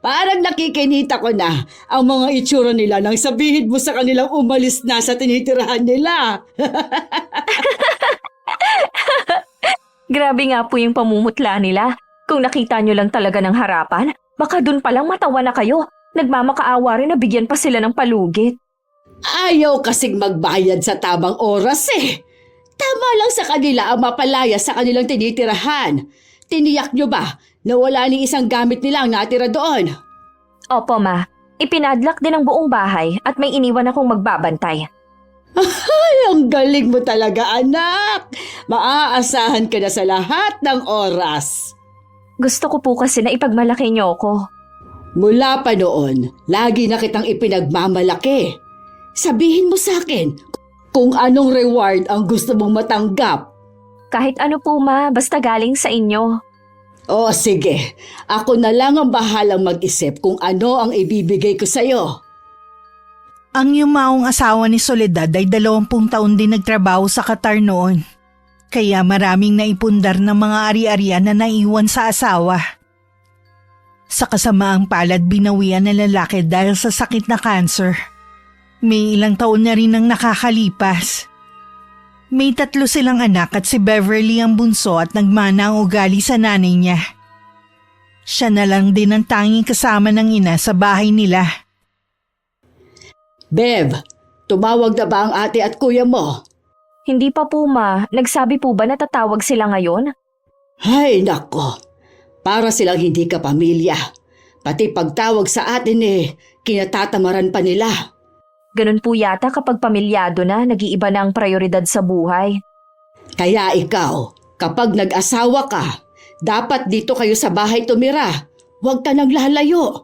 Parang nakikinita ko na ang mga itsura nila nang sabihin mo sa kanilang umalis na sa tinitirahan nila. Grabe nga po yung pamumutla nila. Kung nakita nyo lang talaga ng harapan, baka dun palang matawa na kayo. Nagmamakaawa rin na bigyan pa sila ng palugit. Ayaw kasing magbayad sa tamang oras eh. Tama lang sa kanila ang mapalaya sa kanilang tinitirahan. Tiniyak nyo ba na wala ni isang gamit nila ang natira doon? Opo ma, ipinadlock din ang buong bahay at may iniwan akong magbabantay. Ay, ang galing mo talaga, anak. Maaasahan ka na sa lahat ng oras. Gusto ko po kasi na ipagmalaki nyo ako. Mula pa noon, lagi na kitang ipinagmamalaki. Sabihin mo sa akin kung anong reward ang gusto mong matanggap. Kahit ano po ma, basta galing sa inyo. O sige, ako na lang ang bahalang mag-isip kung ano ang ibibigay ko sa'yo. Ang yumaong asawa ni Soledad ay 20 taon din nagtrabaho sa Qatar noon. Kaya maraming naipundar ng mga ari-arian na naiwan sa asawa. Sa kasamaang palad binawian ng lalaki dahil sa sakit na cancer. May ilang taon na rin ang nakakalipas. May 3 silang anak at si Beverly ang bunso at nagmana ang ugali sa nanay niya. Siya na lang din ang tanging kasama ng ina sa bahay nila. Bev, tumawag na ba ang ate at kuya mo? Hindi pa po ma, nagsabi po ba na tatawag sila ngayon? Ay nako, para silang hindi ka pamilya. Pati pagtawag sa atin kinatatamaran pa nila. Ganun po yata kapag pamilyado na, nag-iiba na ang prioridad sa buhay. Kaya ikaw, kapag nag-asawa ka, dapat dito kayo sa bahay tumira. Huwag ka nang lalayo.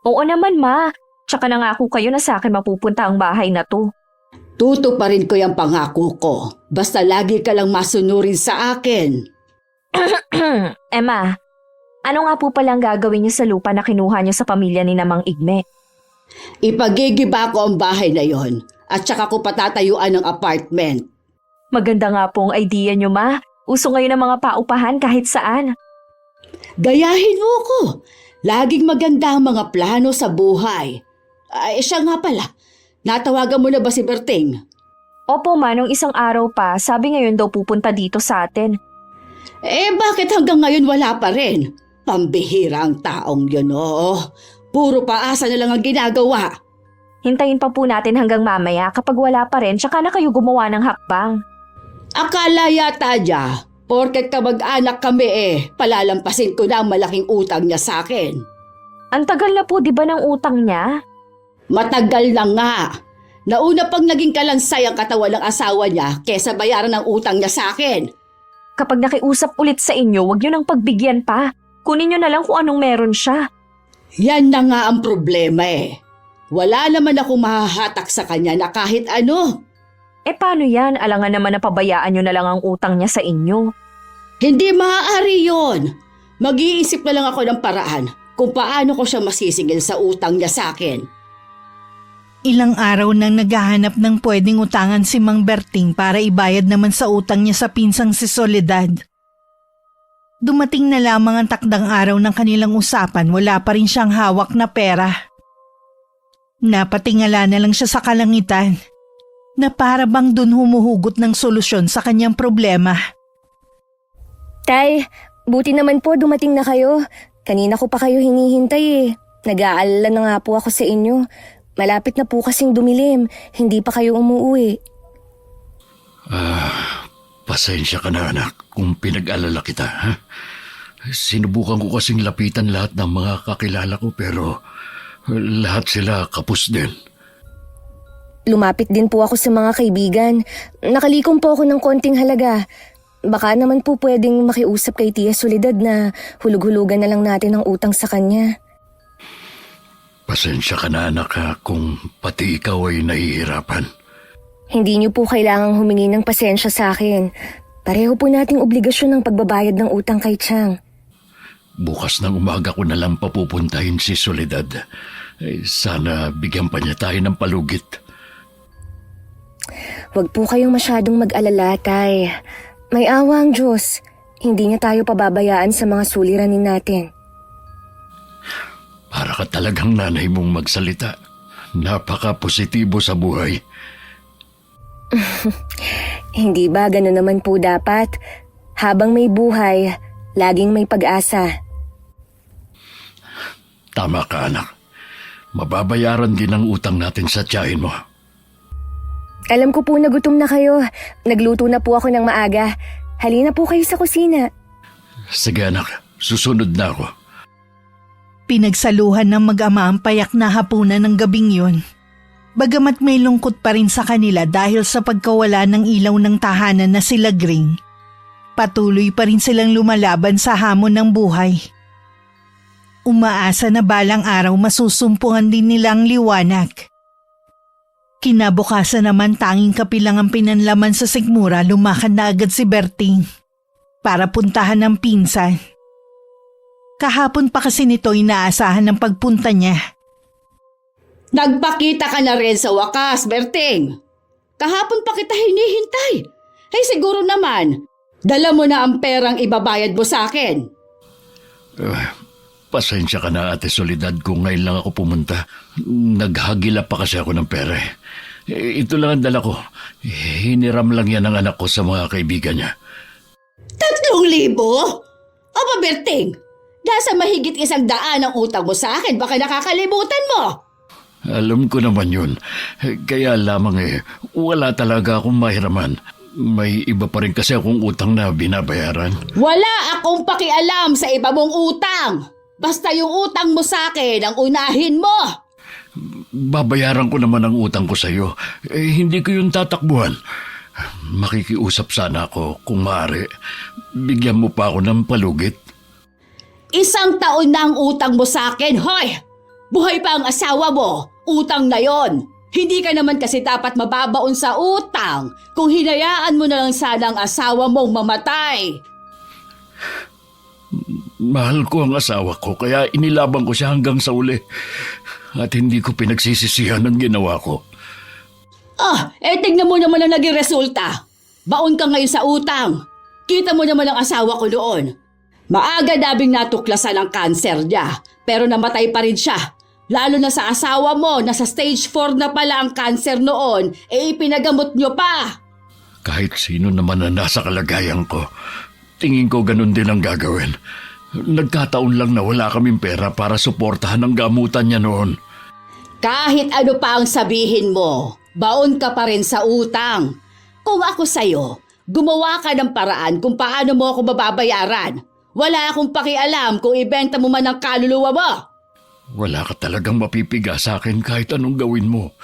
Oo naman ma, tsaka nangako kayo na sa akin mapupunta ang bahay na to. Tutuparin ko yung pangako ko. Basta lagi ka lang masunurin sa akin. Emma, ano nga po palang gagawin niyo sa lupa na kinuha niyo sa pamilya ni Namang Igme? Ipagigiba ko ang bahay na yon at saka ko patatayuan ng apartment. Maganda nga pong idea niyo ma. Uso ngayon ang mga paupahan kahit saan. Gayahin mo ko. Laging maganda ang mga plano sa buhay. Ay, siya nga pala. Natawagan mo na ba si Berting? Opo ma, nung isang araw pa, sabi ngayon daw pupunta dito sa atin. Bakit hanggang ngayon wala pa rin? Pambihira ang taong yun, oh. Puro paasa na lang ang ginagawa. Hintayin pa po natin hanggang mamaya. Kapag wala pa rin, tsaka na kayo gumawa ng hakbang. Akala yata niya, porket kamag-anak kami palalampasin ko na ang malaking utang niya sa akin. Ang tagal na po di ba ng utang niya? Matagal na nga. Nauna pang naging kalansay ang katawan ng asawa niya kesa bayaran ng utang niya sa akin. Kapag nakiusap ulit sa inyo, wag niyo nang pagbigyan pa. Kunin niyo na lang kung anong meron siya. Yan na nga ang problema Wala naman akong mahahatak sa kanya na kahit ano. Paano yan? Alangan naman na pabayaan niyo na lang ang utang niya sa inyo. Hindi maaari yon. Mag-iisip na lang ako ng paraan kung paano ko siya masisingil sa utang niya sa akin. Ilang araw nang naghahanap ng pwedeng utangan si Mang Berting para ibayad naman sa utang niya sa pinsang si Soledad. Dumating na lamang ang takdang araw ng kanilang usapan, wala pa rin siyang hawak na pera. Napatingala na lang siya sa kalangitan na para bang dun humuhugot ng solusyon sa kanyang problema. Tay, buti naman po dumating na kayo. Kanina ko pa kayo hinihintay Nag-aalala na nga po ako sa inyo. Malapit na po kasing dumilim. Hindi pa kayo umuwi. Pasensya ka na anak kung pinag-alala kita. Ha? Sinubukan ko kasing lapitan lahat ng mga kakilala ko pero lahat sila kapos din. Lumapit din po ako sa mga kaibigan. Nakalikom po ako ng konting halaga. Baka naman po pwedeng makiusap kay Tia Soledad na hulug-hulugan na lang natin ang utang sa kanya. Pasensya ka na anak kung pati ikaw ay nahihirapan. Hindi niyo po kailangang humingi ng pasensya sa akin. Pareho po nating obligasyon ng pagbabayad ng utang kay Chang. Bukas ng umaga ko na lang papupuntahin si Soledad. Sana bigyan pa niya tayo ng palugit. Huwag po kayong masyadong mag-alala, Tay. May awa ang Diyos. hindi niya tayo pababayaan sa mga suliranin natin. Para ka talagang nanay mong magsalita. Napaka-positibo sa buhay. Hindi ba gano'n naman po dapat? Habang may buhay, laging may pag-asa. Tama ka, anak. Mababayaran din ang utang natin sa tiyahin mo. Alam ko po na gutom na kayo. Nagluto na po ako ng maaga. Halina po kayo sa kusina. Sige, anak. Susunod na ako. Pinagsaluhan ng mag-ama ang payak na hapunan ng gabing yun. Bagamat may lungkot pa rin sa kanila dahil sa pagkawala ng ilaw ng tahanan na sila Gring, patuloy pa rin silang lumalaban sa hamon ng buhay. Umaasa na balang araw masusumpungan din nila ang liwanag. Kinabukasan naman tanging kapilang ang pinanlaman sa sikmura, lumakad na agad si Berting para puntahan ng pinsan. Kahapon pa kasi nito inaasahan ng pagpunta niya. Nagpakita ka na rin sa wakas, Berting. Kahapon pa kita hinihintay. Ay siguro naman, dala mo na ang perang ibabayad mo sa akin. Pasensya ka na, Ate Soledad, kung ngayon lang ako pumunta. Naghagila pa kasi ako ng pera. Ito lang ang dala ko. Hiniram lang yan ng anak ko sa mga kaibigan niya. 3,000? Aba, Berting, nasa mahigit 100 ang utang mo sa akin. Baka nakakalimutan mo. Alam ko naman yun. Kaya lamang wala talaga akong mahiraman. May iba pa rin kasi akong utang na binabayaran. Wala akong pakialam sa iba mong utang. Basta yung utang mo sa akin ang unahin mo. Babayaran ko naman ang utang ko sa iyo. Hindi ko yung tatakbuhan. Makikiusap sana ako kung maaari. Bigyan mo pa ako ng palugit. 1 taon na ang utang mo sa akin, hoy! Buhay pa ang asawa mo, utang na yon. Hindi ka naman kasi dapat mababaon sa utang kung hinayaan mo na lang sana ang asawa mong mamatay. Mahal ko ang asawa ko kaya inilabang ko siya hanggang sa uli. At hindi ko pinagsisisihan ang ginawa ko. Tignan mo naman ang naging resulta. Baon ka ngayon sa utang. Kita mo naman ang asawa ko noon. Maaga nabing natuklasan ang kanser niya, pero namatay pa rin siya. Lalo na sa asawa mo na sa stage 4 na pala ang kanser noon, ipinagamot nyo pa. Kahit sino naman na nasa kalagayan ko, tingin ko ganun din ang gagawin. Nagkataon lang na wala kaming pera para suportahan ang gamutan niya noon. Kahit ano pa ang sabihin mo, baon ka pa rin sa utang. Kung ako sa'yo, gumawa ka ng paraan kung paano mo ako mababayaran. Wala akong pakialam kung ibenta mo man ang kaluluwa mo. Wala ka talagang mapipiga sa akin kahit anong gawin mo.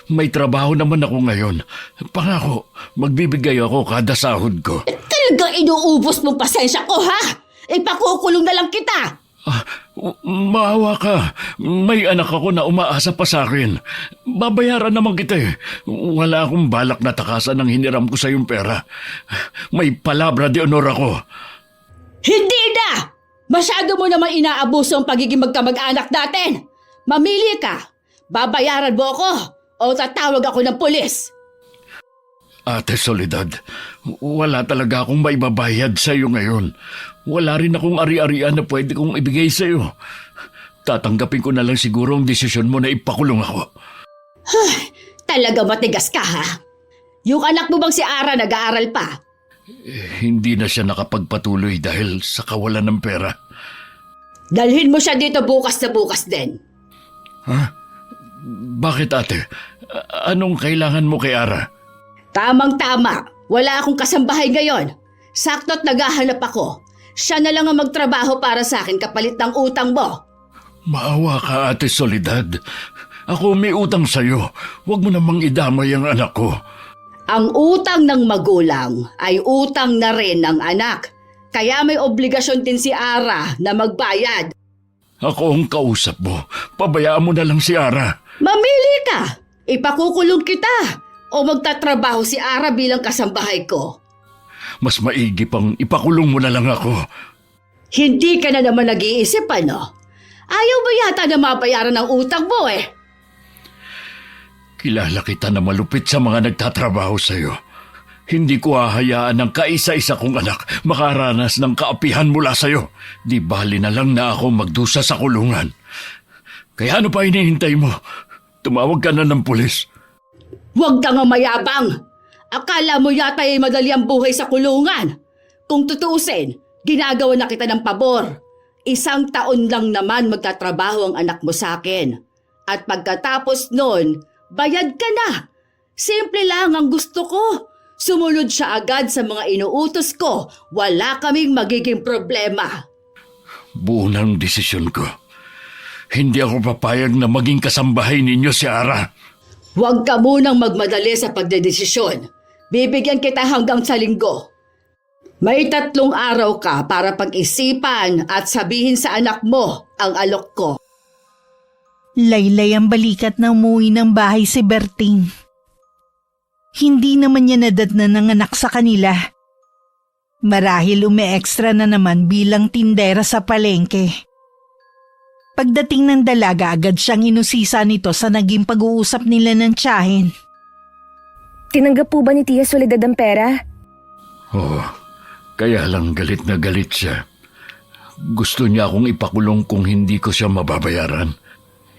May trabaho naman ako ngayon. Pangako, magbibigay ako kada sahod ko. Talagang inuubos mong pasensya ko, ha? Ipakukulong na lang kita. Maawa ka. May anak ako na umaasa pa sa akin. Babayaran naman kita eh. Wala akong balak na takasan ng hiniram ko sa iyong pera. May palabra de honor ako. Hindi na! Masyado mo naman inaabuso ang pagiging magkamag-anak natin. Mamili ka. Babayaran mo ako o tatawag ako ng pulis. Ate Soledad, wala talaga akong maibabayad sa iyo ngayon. Wala rin akong ari-arian na pwede kong ibigay sa iyo. Tatanggapin ko na lang siguro ang desisyon mo na ipakulong ako. Talaga matigas ka, ha? Yung anak mo bang si Ara nag-aaral pa? Hindi na siya nakapagpatuloy dahil sa kawalan ng pera. Dalhin mo siya dito bukas na bukas din. Ha? Bakit ate? Anong kailangan mo kay Ara? Tamang-tama. Wala akong kasambahay ngayon. Sakto't naghahanap ako. Siya na lang ang magtrabaho para sa akin kapalit ng utang mo. Maawa ka, Ate Soledad. Ako may utang sa'yo. Huwag mo namang idamay ang anak ko. Ang utang ng magulang ay utang na rin ng anak. Kaya may obligasyon din si Ara na magbayad. Ako ang kausap mo. Pabayaan mo na lang si Ara. Mamili ka. Ipakukulong kita. O magtatrabaho si Ara bilang kasambahay ko. Mas maigi pang ipakulong mo na lang ako. Hindi ka na naman nag-iisip, ano? Ayaw mo yata na mabayaran ang utang mo eh. Kilala kita na malupit sa mga nagtatrabaho sa'yo. Hindi ko hahayaan ng kaisa-isa kong anak makaranas ng kaapihan mula sa'yo. Di bali na lang na ako magdusa sa kulungan. Kaya ano pa hinihintay mo? Tumawag ka na ng pulis. Huwag ka nga mayabang! Akala mo yata ay madali ang buhay sa kulungan. Kung tutuusin, ginagawa na kita ng pabor. 1 taon lang naman magtatrabaho ang anak mo sa akin. At pagkatapos nun, bayad ka na. Simple lang ang gusto ko. Sumunod siya agad sa mga inuutos ko. Wala kaming magiging problema. Buo ng desisyon ko. Hindi ako papayag na maging kasambahay ninyo si Ara. Huwag ka munang magmadali sa pagdedesisyon. Bibigyan kita hanggang sa linggo. May 3 araw ka para pag-isipan at sabihin sa anak mo ang alok ko. Laylay ang balikat na umuwi ng bahay si Berting. Hindi naman niya nadatnan ng anak sa kanila. Marahil ume-extra na naman bilang tindera sa palengke. Pagdating ng dalaga, agad siyang inusisa nito sa naging pag-uusap nila ng tiyahin. Tinanggap po ba ni Tia Soledad ang pera? Oo, kaya lang galit na galit siya. Gusto niya akong ipakulong kung hindi ko siya mababayaran.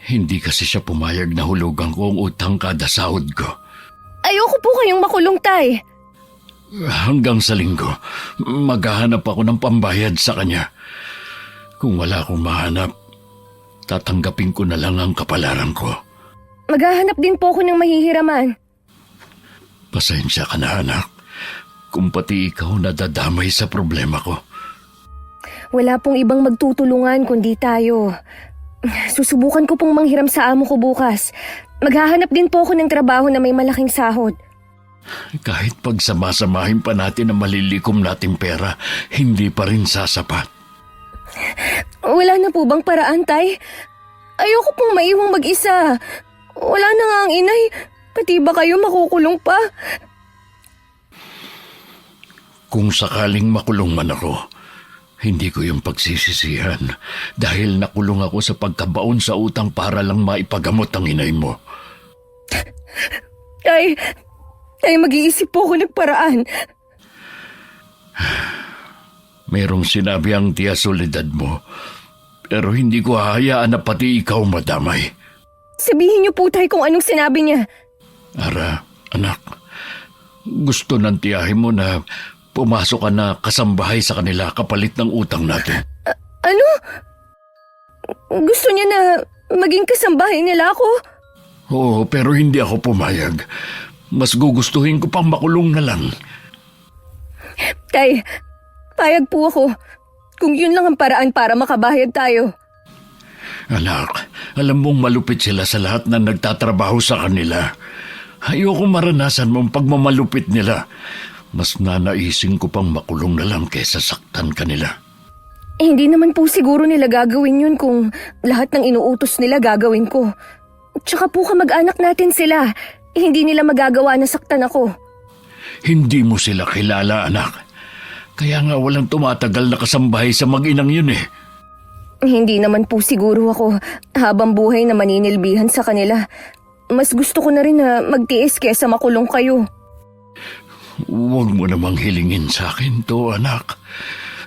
Hindi kasi siya pumayag na hulugan ko ang utang kada sahod ko. Ayoko po kayong makulong, Tay. Hanggang sa linggo, maghahanap ako ng pambayad sa kanya. Kung wala akong mahanap, tatanggapin ko na lang ang kapalaran ko. Maghahanap din po ako ng mahihiraman. Pasensya ka na, anak. Kung pati ikaw nadadamay sa problema ko. Wala pong ibang magtutulungan kundi tayo. Susubukan ko pong manghiram sa amo ko bukas. Maghahanap din po ako ng trabaho na may malaking sahod. Kahit pagsamasamahin pa natin ang malilikom nating pera, hindi pa rin sasapat. Wala na po bang paraan, Tay? Ayoko pong maiwang mag-isa. Wala na nga ang inay. Pati ba kayo makukulong pa? Kung sakaling makulong man ako, hindi ko yung pagsisisihan dahil nakulong ako sa pagkabaon sa utang para lang maipagamot ang inay mo. Tay, mag-iisip po ako ng paraan. Merong sinabi ang Tia Soledad mo, pero hindi ko hahayaan na pati ikaw madamay. Sabihin niyo po, Tay, kung anong sinabi niya. Ara, anak, gusto ng tiyahin mo na pumasok ka na kasambahay sa kanila kapalit ng utang natin. Ano? Gusto niya na maging kasambahay nila ako? Oo, pero hindi ako pumayag. Mas gugustuhin ko pang makulong na lang. Tay, payag po ako. Kung yun lang ang paraan para makabayad tayo. Anak, alam mong malupit sila sa lahat na nagtatrabaho sa kanila. Ayoko maranasan mong pagmamalupit nila. Mas nanaisin ko pang makulong na lang kaysa saktan kanila. Hindi naman po siguro nila gagawin yun kung lahat ng inuutos nila gagawin ko. Tsaka po kamag-anak natin sila. Hindi nila magagawa na saktan ako. Hindi mo sila kilala, anak. Kaya nga walang tumatagal na kasambahay sa mag-inang yun eh. Hindi naman po siguro ako habang buhay na maninilbihan sa kanila. Mas gusto ko na rin na magtiis kesa makulong kayo. Huwag mo namang hilingin sa akin to, anak.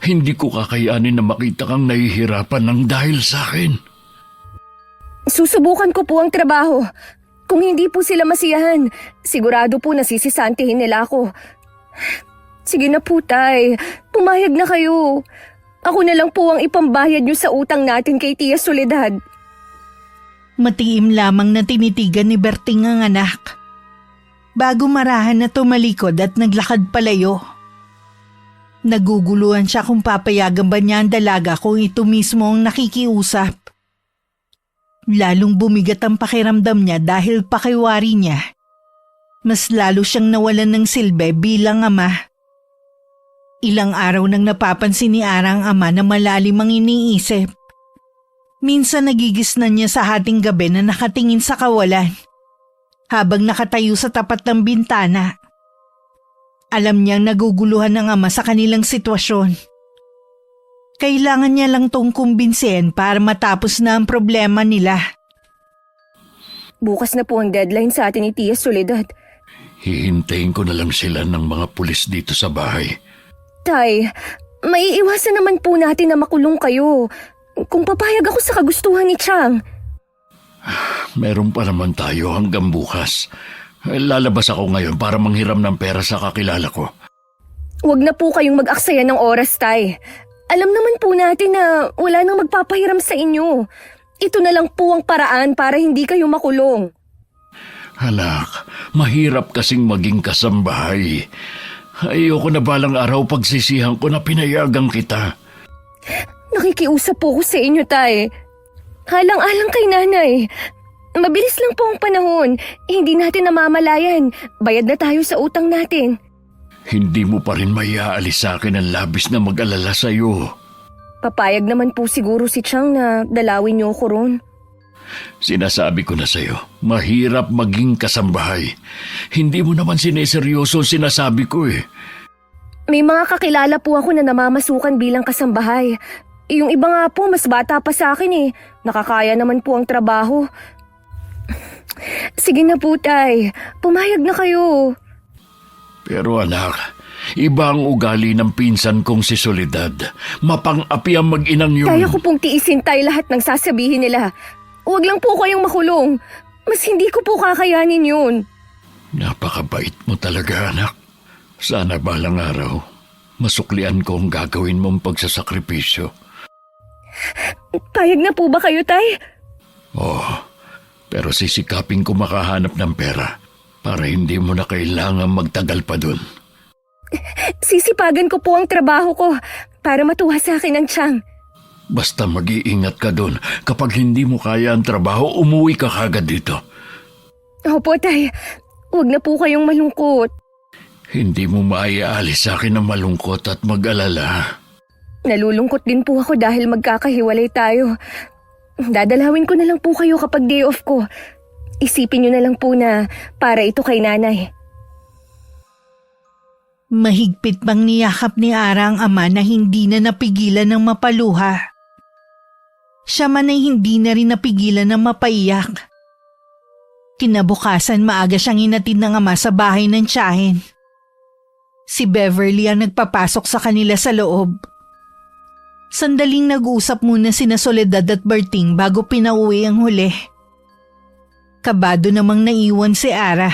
Hindi ko kakayanin na makita kang nahihirapan ng dahil sa akin. Susubukan ko po ang trabaho. Kung hindi po sila masiyahan, sigurado po nasisisantihin nila ako. Sige na po, Tay. Pumayag na kayo. Ako na lang po ang ipambayad niyo sa utang natin kay Tia Soledad. Matiim lamang na tinitigan ni Berting ang anak. Bago marahan na tumalikod at naglakad palayo. Naguguluhan siya kung papayagan ba niya ang dalaga kung ito mismo ang nakikiusap. Lalong bumigat ang pakiramdam niya dahil pakiwari niya. Mas lalo siyang nawalan ng silbi bilang ama. Ilang araw nang napapansin ni Ara ang ama na malalim ang iniisip. Minsan nagigisnan niya sa hating gabi na nakatingin sa kawalan. Habang nakatayo sa tapat ng bintana. Alam niyang naguguluhan ng ama sa kanilang sitwasyon. Kailangan niya lang tong kumbinsihin para matapos na ang problema nila. Bukas na po ang deadline sa atin ni Tia Soledad. Hihintayin ko na lang sila ng mga pulis dito sa bahay. Tay, maiiwasan naman po natin na makulong kayo. Kung papayag ako sa kagustuhan ni Chang. Meron pa naman tayo hanggang bukas. Lalabas ako ngayon para manghiram ng pera sa kakilala ko. Huwag na po kayong mag-aksaya ng oras, Tay. Alam naman po natin na wala nang magpapahiram sa inyo. Ito na lang po ang paraan para hindi kayo makulong. Anak, mahirap kasing maging kasambahay. Ayoko na balang araw pagsisihan ko na pinayagan kita. Nakikiusap po ko sa inyo, Tay. Halang-alang kay nanay. Mabilis lang po ang panahon. Hindi natin namamalayan. Bayad na tayo sa utang natin. Hindi mo pa rin maiaalis sa akin ang labis na mag-alala sa'yo. Papayag naman po siguro si Chang na dalawin niyo ko ron. Sinasabi ko na sa'yo, mahirap maging kasambahay. Hindi mo naman sineseryoso ang sinasabi ko eh. May mga kakilala po ako na namamasukan bilang kasambahay. Yung iba nga po mas bata pa sa akin eh. Nakakaya naman po ang trabaho. Sige na po, Tay. Pumayag na kayo. Pero anak, iba ang ugali ng pinsan kong si Soledad. Mapang-api ang mag-inang yun. Kaya ko pong tiisin, Tay, lahat ng sasabihin nila. Huwag lang po kayong makulong. Mas hindi ko po kakayanin yun. Napakabait mo talaga, anak. Sana balang araw, masuklian ko ang gagawin mong pagsasakripisyo. Payag na po ba kayo, Tay? Oo, pero sisikapin ko makahanap ng pera para hindi mo na kailangan magtagal pa dun. Sisipagan ko po ang trabaho ko para matuwa sa akin ang Chang. Basta mag-iingat ka dun. Kapag hindi mo kaya ang trabaho, umuwi ka kagad dito. Opo, Tay. Huwag na po kayong malungkot. Hindi mo maiaalis sa akin ng malungkot at mag-alala. Nalulungkot din po ako dahil magkakahiwalay tayo. Dadalawin ko na lang po kayo kapag day off ko. Isipin niyo na lang po na para ito kay nanay. Mahigpit pang niyakap ni Ara ang ama na hindi na napigilan ng mapaluha. Siya man ay hindi na rin napigilan ng mapaiyak. Kinabukasan maaga siyang inatid ng ama sa bahay ng tiyahin. Si Beverly ang nagpapasok sa kanila sa loob. Sandaling nag-uusap muna sina Soledad at Berting bago pinauwi ang huli. Kabado namang naiwan si Ara.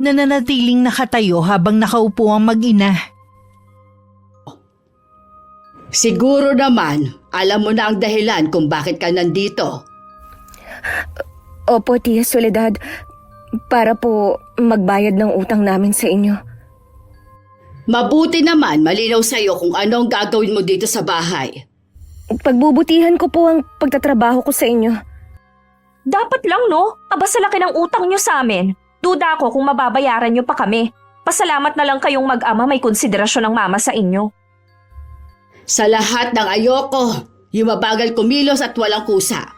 Nananatiling nakatayo habang nakaupo ang mag-ina. Siguro naman, alam mo na ang dahilan kung bakit ka nandito. Opo, Tia Soledad. Para po magbayad ng utang namin sa inyo. Mabuti naman malinaw sa'yo kung ano ang gagawin mo dito sa bahay. Pagbubutihan ko po ang pagtatrabaho ko sa inyo. Dapat lang, no? Aba sa laki ng utang nyo sa amin. Duda ako kung mababayaran nyo pa kami. Pasalamat na lang kayong mag-ama may konsiderasyon ng mama sa inyo. Sa lahat ng ayoko, yung mabagal kumilos at walang kusa.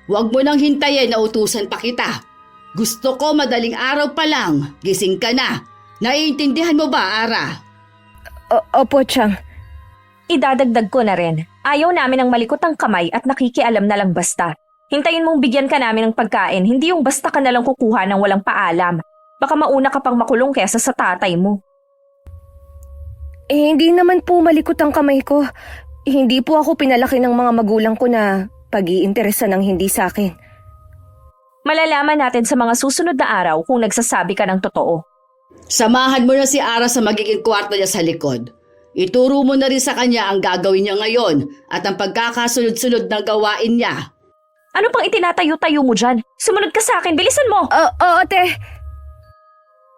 Huwag mo nang hintayin na utusan pa kita. Gusto ko madaling araw pa lang, gising ka na. Naiintindihan mo ba, Ara? Opo, Chang. Idadagdag ko na rin. Ayaw namin ng malikot ang kamay at nakikialam na lang basta. Hintayin mong bigyan ka namin ng pagkain, hindi yung basta ka na lang kukuha ng walang paalam. Baka mauna ka pang makulong kesa sa tatay mo. Hindi naman po malikot ang kamay ko. Hindi po ako pinalaki ng mga magulang ko na pag-iinteresa ng hindi sa akin. Malalaman natin sa mga susunod na araw kung nagsasabi ka ng totoo. Samahan mo na si Ara sa magiging kwarto niya sa likod. Ituro mo na rin sa kanya ang gagawin niya ngayon at ang pagkakasunod-sunod na gawain niya. Ano pang itinatayo-tayo mo dyan? Sumunod ka sa akin, bilisan mo! Oo, te.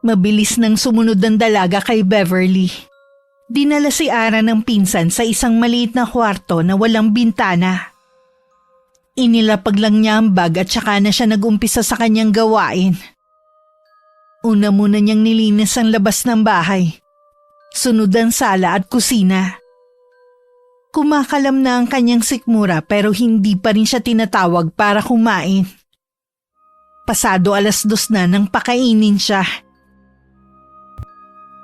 Mabilis nang sumunod ang dalaga kay Beverly. Dinala si Ara ng pinsan sa isang maliit na kwarto na walang bintana. Inilapag lang niya ang bag at saka na siya nag-umpisa sa kanyang gawain. Una muna niyang nilinis ang labas ng bahay. Sunod ang sala at kusina. Kumakalam na ang kanyang sikmura pero hindi pa rin siya tinatawag para kumain. Pasado 2:00 na nang pakainin siya.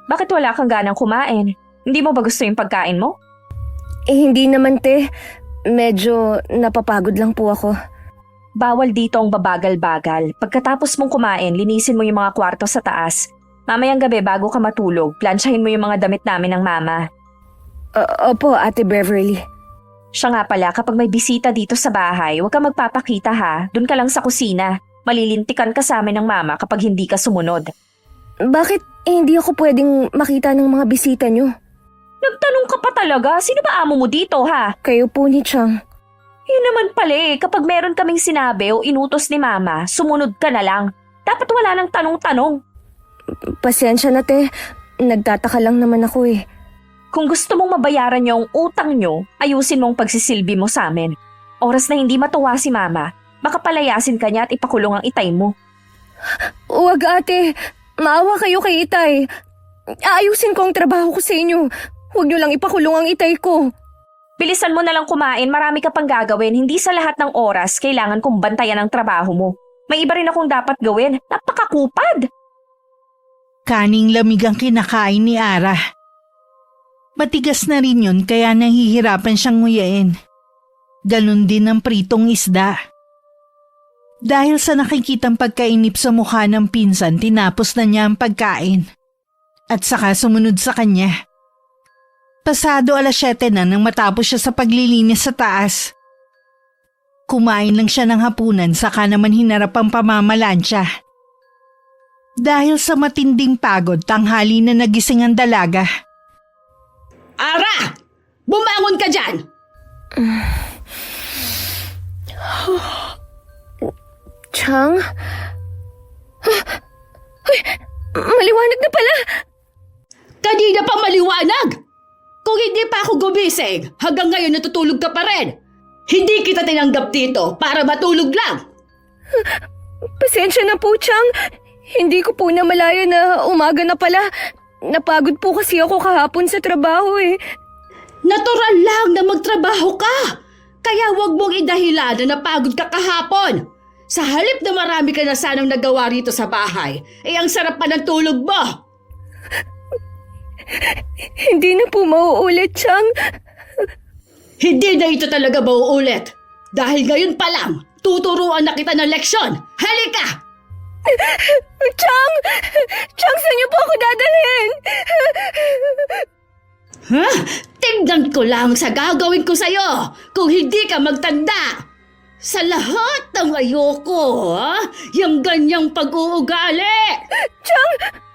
Bakit wala kang ganang kumain? Hindi mo ba gusto yung pagkain mo? Hindi naman, te. Medyo napapagod lang po ako. Bawal dito ang babagal-bagal. Pagkatapos mong kumain, linisin mo yung mga kwarto sa taas. Mamayang gabi bago ka matulog, plansyahin mo yung mga damit namin ng mama. Opo, Ate Beverly. Siya nga pala, kapag may bisita dito sa bahay, huwag ka magpapakita ha. Doon ka lang sa kusina. Malilintikan ka sa amin ng mama kapag hindi ka sumunod. Bakit hindi ako pwedeng makita ng mga bisita nyo? Nagtanong ka pa talaga? Sino ba amo mo dito ha? Kayo po ni Chang. Yun naman pala kapag meron kaming sinabi o inutos ni mama, sumunod ka na lang. Dapat wala nang tanong-tanong. Pasensya na, te. Nagtataka lang naman ako eh. Kung gusto mong mabayaran niyo ang utang niyo, ayusin mong pagsisilbi mo sa amin. Oras na hindi matuwa si mama, baka palayasin ka niya at ipakulong ang itay mo. Huwag, ate. Maawa kayo kay Itay. Aayusin ko ang trabaho ko sa inyo. Huwag nyo lang ipakulong ang itay ko. Bilisan mo na lang kumain, marami ka pang gagawin. Hindi sa lahat ng oras kailangan kong bantayan ang trabaho mo. May iba rin akong dapat gawin. Napakakupad! Kaning lamig ang kinakain ni Ara. Matigas na rin yun kaya nahihirapan siyang nguyain. Ganon din ang pritong isda. Dahil sa nakikitang pagkainip sa mukha ng pinsan, tinapos na niya ang pagkain. At saka sumunod sa kanya. Pasado 7:00 na nang matapos siya sa paglilinis sa taas. Kumain lang siya ng hapunan saka naman hinarap ang pamamalansya. Dahil sa matinding pagod, tanghali na nagising ang dalaga. Ara! Bumangon ka dyan! Chang? Ay, maliwanag na pala! Kanina pa maliwanag! Kung hindi pa ako gumising, hanggang ngayon natutulog ka pa rin. Hindi kita tinanggap dito para matulog lang. Pasensya na po, Chang. Hindi ko po namalaya na umaga na pala. Napagod po kasi ako kahapon sa trabaho eh. Natural lang na magtrabaho ka. Kaya wag mong idahilan na napagod ka kahapon. Sa halip na marami ka na sanang nagawa rito sa bahay, ang sarap pa ng tulog mo. Hindi na po mauulit, Chang. Hindi na ito talaga mauulit. Dahil ngayon pa lang, tuturuan na kita ng leksyon. Halika! Chang! Chang, saan niyo po ako dadalhin? Ha? Tingnan ko lang sa gagawin ko sa'yo kung hindi ka magtanda. Sa lahat ng ayoko, ha? Yung ganyang pag-uugali. Chang,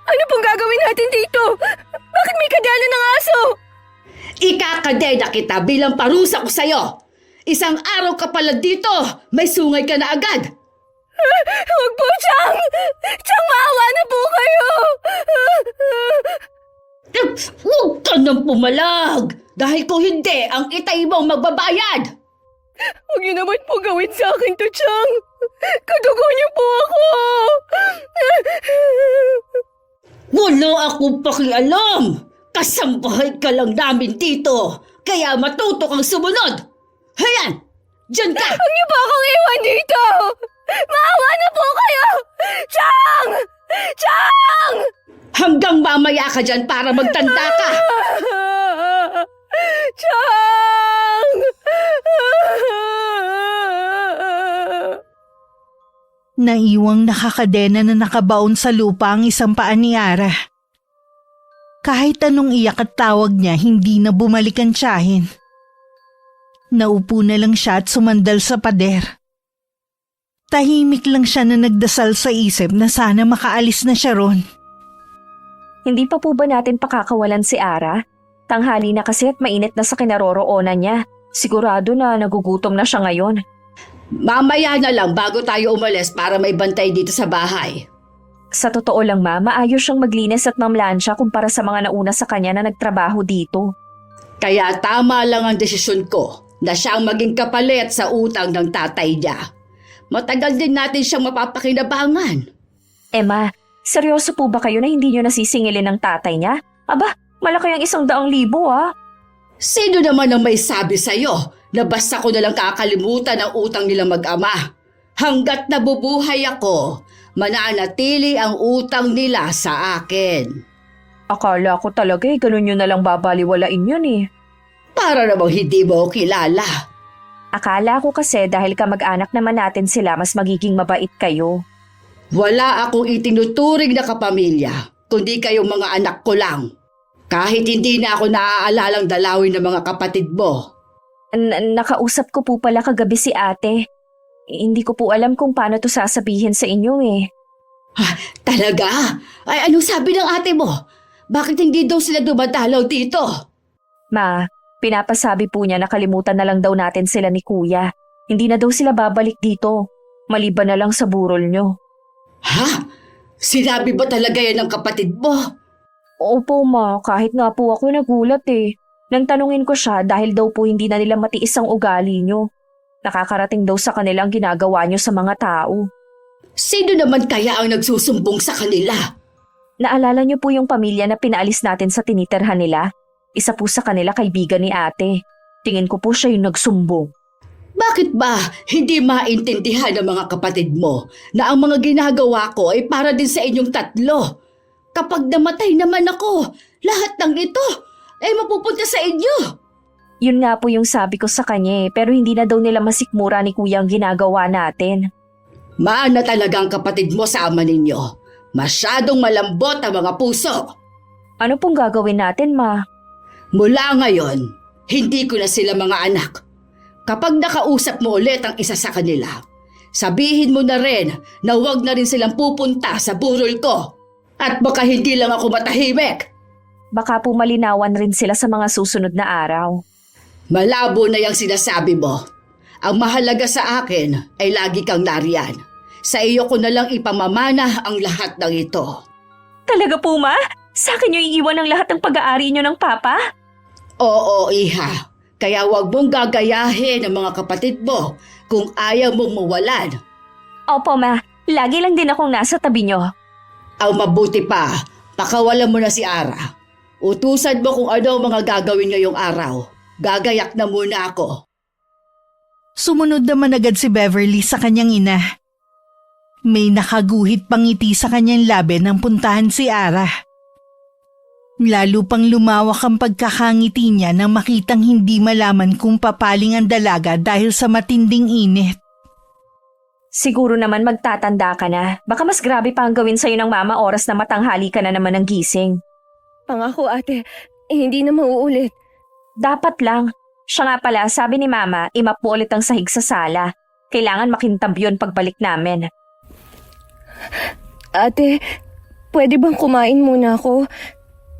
ano pong gagawin natin dito? Bakit may kadena ng aso? Ikakadena kita bilang parusa ko sa'yo. Isang araw ka pala dito, may sungay ka na agad. Huwag po, Chang! Chang, maawa na po kayo! Huwag ka nang pumalag. Dahil kung hindi, ang itay mo magbabayad. Huwag niyo naman po gawin sa akin to, Chang! Kadugo niyo po ako! Wala akong pakialam. Kasambahay ka lang namin dito. Kaya matuto kang sumunod. Hayan! Diyan ka! Huwag niyo po akong iwan dito! Maawa na po kayo! Chang! Chang! Hanggang mamaya ka dyan para magtanda ka. Chang! Naiwang nakakadena na nakabaon sa lupa ang isang paa ni Ara. Kahit anong iyak at tawag niya, hindi na bumalik ang tiyahin. Naupo na lang siya at sumandal sa pader. Tahimik lang siya na nagdasal sa isip na sana makaalis na siya ron. Hindi pa po ba natin pakakawalan si Ara? Tanghali na kasi at mainit na sa kinaroroonan niya. Sigurado na nagugutom na siya ngayon. Mamaya na lang bago tayo umalis para may bantay dito sa bahay. Sa totoo lang ma, maayos siyang maglinis at mamlansya kumpara sa mga nauna sa kanya na nagtrabaho dito. Kaya tama lang ang desisyon ko na siyang maging kapalit sa utang ng tatay niya. Matagal din natin siyang mapapakinabangan. Ma, seryoso po ba kayo na hindi niyo nasisingilin ng tatay niya? Aba, malaki ang 100,000 ah. Sino naman ang may sabi sa'yo na basta ko nalang kakalimutan ang utang nilang mag-ama? Hanggat nabubuhay ako, mananatili ang utang nila sa akin. Akala ko talaga ganun yun na lang babaliwalain yun eh. Para namang hindi mo kilala. Akala ko kasi dahil kamag-anak naman natin sila, mas magiging mabait kayo. Wala akong itinuturing na kapamilya, kundi kayong mga anak ko lang. Kahit hindi na ako naaalalang dalawin ng mga kapatid mo. Nakausap ko po pala kagabi si ate. Hindi ko po alam kung paano to sasabihin sa inyo eh. Talaga? Ay, anong sabi ng ate mo? Bakit hindi daw sila dumadalaw dito? Ma, pinapasabi po niya nakalimutan na lang daw natin sila ni kuya. Hindi na daw sila babalik dito. Maliban na lang sa burol nyo. Ha? Sinabi ba talaga yan ng kapatid mo? Opo ma, kahit nga po ako nagulat eh. Nang tanungin ko siya dahil daw po hindi na nila matiis ang ugali nyo. Nakakarating daw sa kanila ang ginagawa nyo sa mga tao. Sino naman kaya ang nagsusumbong sa kanila? Naalala niyo po yung pamilya na pinaalis natin sa tinitirhan nila? Isa po sa kanila kaibigan ni ate. Tingin ko po siya yung nagsumbong. Bakit ba hindi maintindihan ng mga kapatid mo na ang mga ginagawa ko ay para din sa inyong tatlo? Kapag namatay naman ako, lahat ng ito ay mapupunta sa inyo. Yun nga po yung sabi ko sa kanya pero hindi na daw nila masikmura ni kuya ang ginagawa natin. Maana talaga ang kapatid mo sa ama ninyo. Masyadong malambot ang mga puso. Ano pong gagawin natin ma? Mula ngayon, hindi ko na sila mga anak. Kapag nakausap mo ulit ang isa sa kanila, sabihin mo na rin na huwag na rin silang pupunta sa burol ko. At baka hindi lang ako matahimik. Baka po malinawan rin sila sa mga susunod na araw. Malabo na yung sinasabi mo. Ang mahalaga sa akin ay lagi kang nariyan. Sa iyo ko na lang ipamamana ang lahat ng ito. Talaga po ma? Sa akin niyo iiwan ang lahat ng pag-aari niyo ng papa? Oo, iha. Kaya huwag mong gagayahin ang mga kapatid mo kung ayaw mong mawalan. Opo ma, lagi lang din akong nasa tabi niyo. Ang mabuti pa, pakawalan mo na si Ara. Utusan mo kung ano ang mga gagawin ngayong araw. Gagayak na muna ako. Sumunod naman agad si Beverly sa kanyang ina. May nakaguhit pang ngiti sa kanyang labi nang puntahan si Ara. Lalo pang lumawak ang pagkakangiti niya nang makitang hindi malaman kung papaling ang dalaga dahil sa matinding init. Siguro naman magtatanda ka na. Baka mas grabe pa ang gawin sa'yo ng mama oras na matanghali ka na naman ng gising. Pangako ate, hindi na mauulit. Dapat lang. Siya nga pala, sabi ni mama, imap mo ulit ang sahig sa sala. Kailangan makintab yun pagbalik namin. Ate, pwede bang kumain muna ako?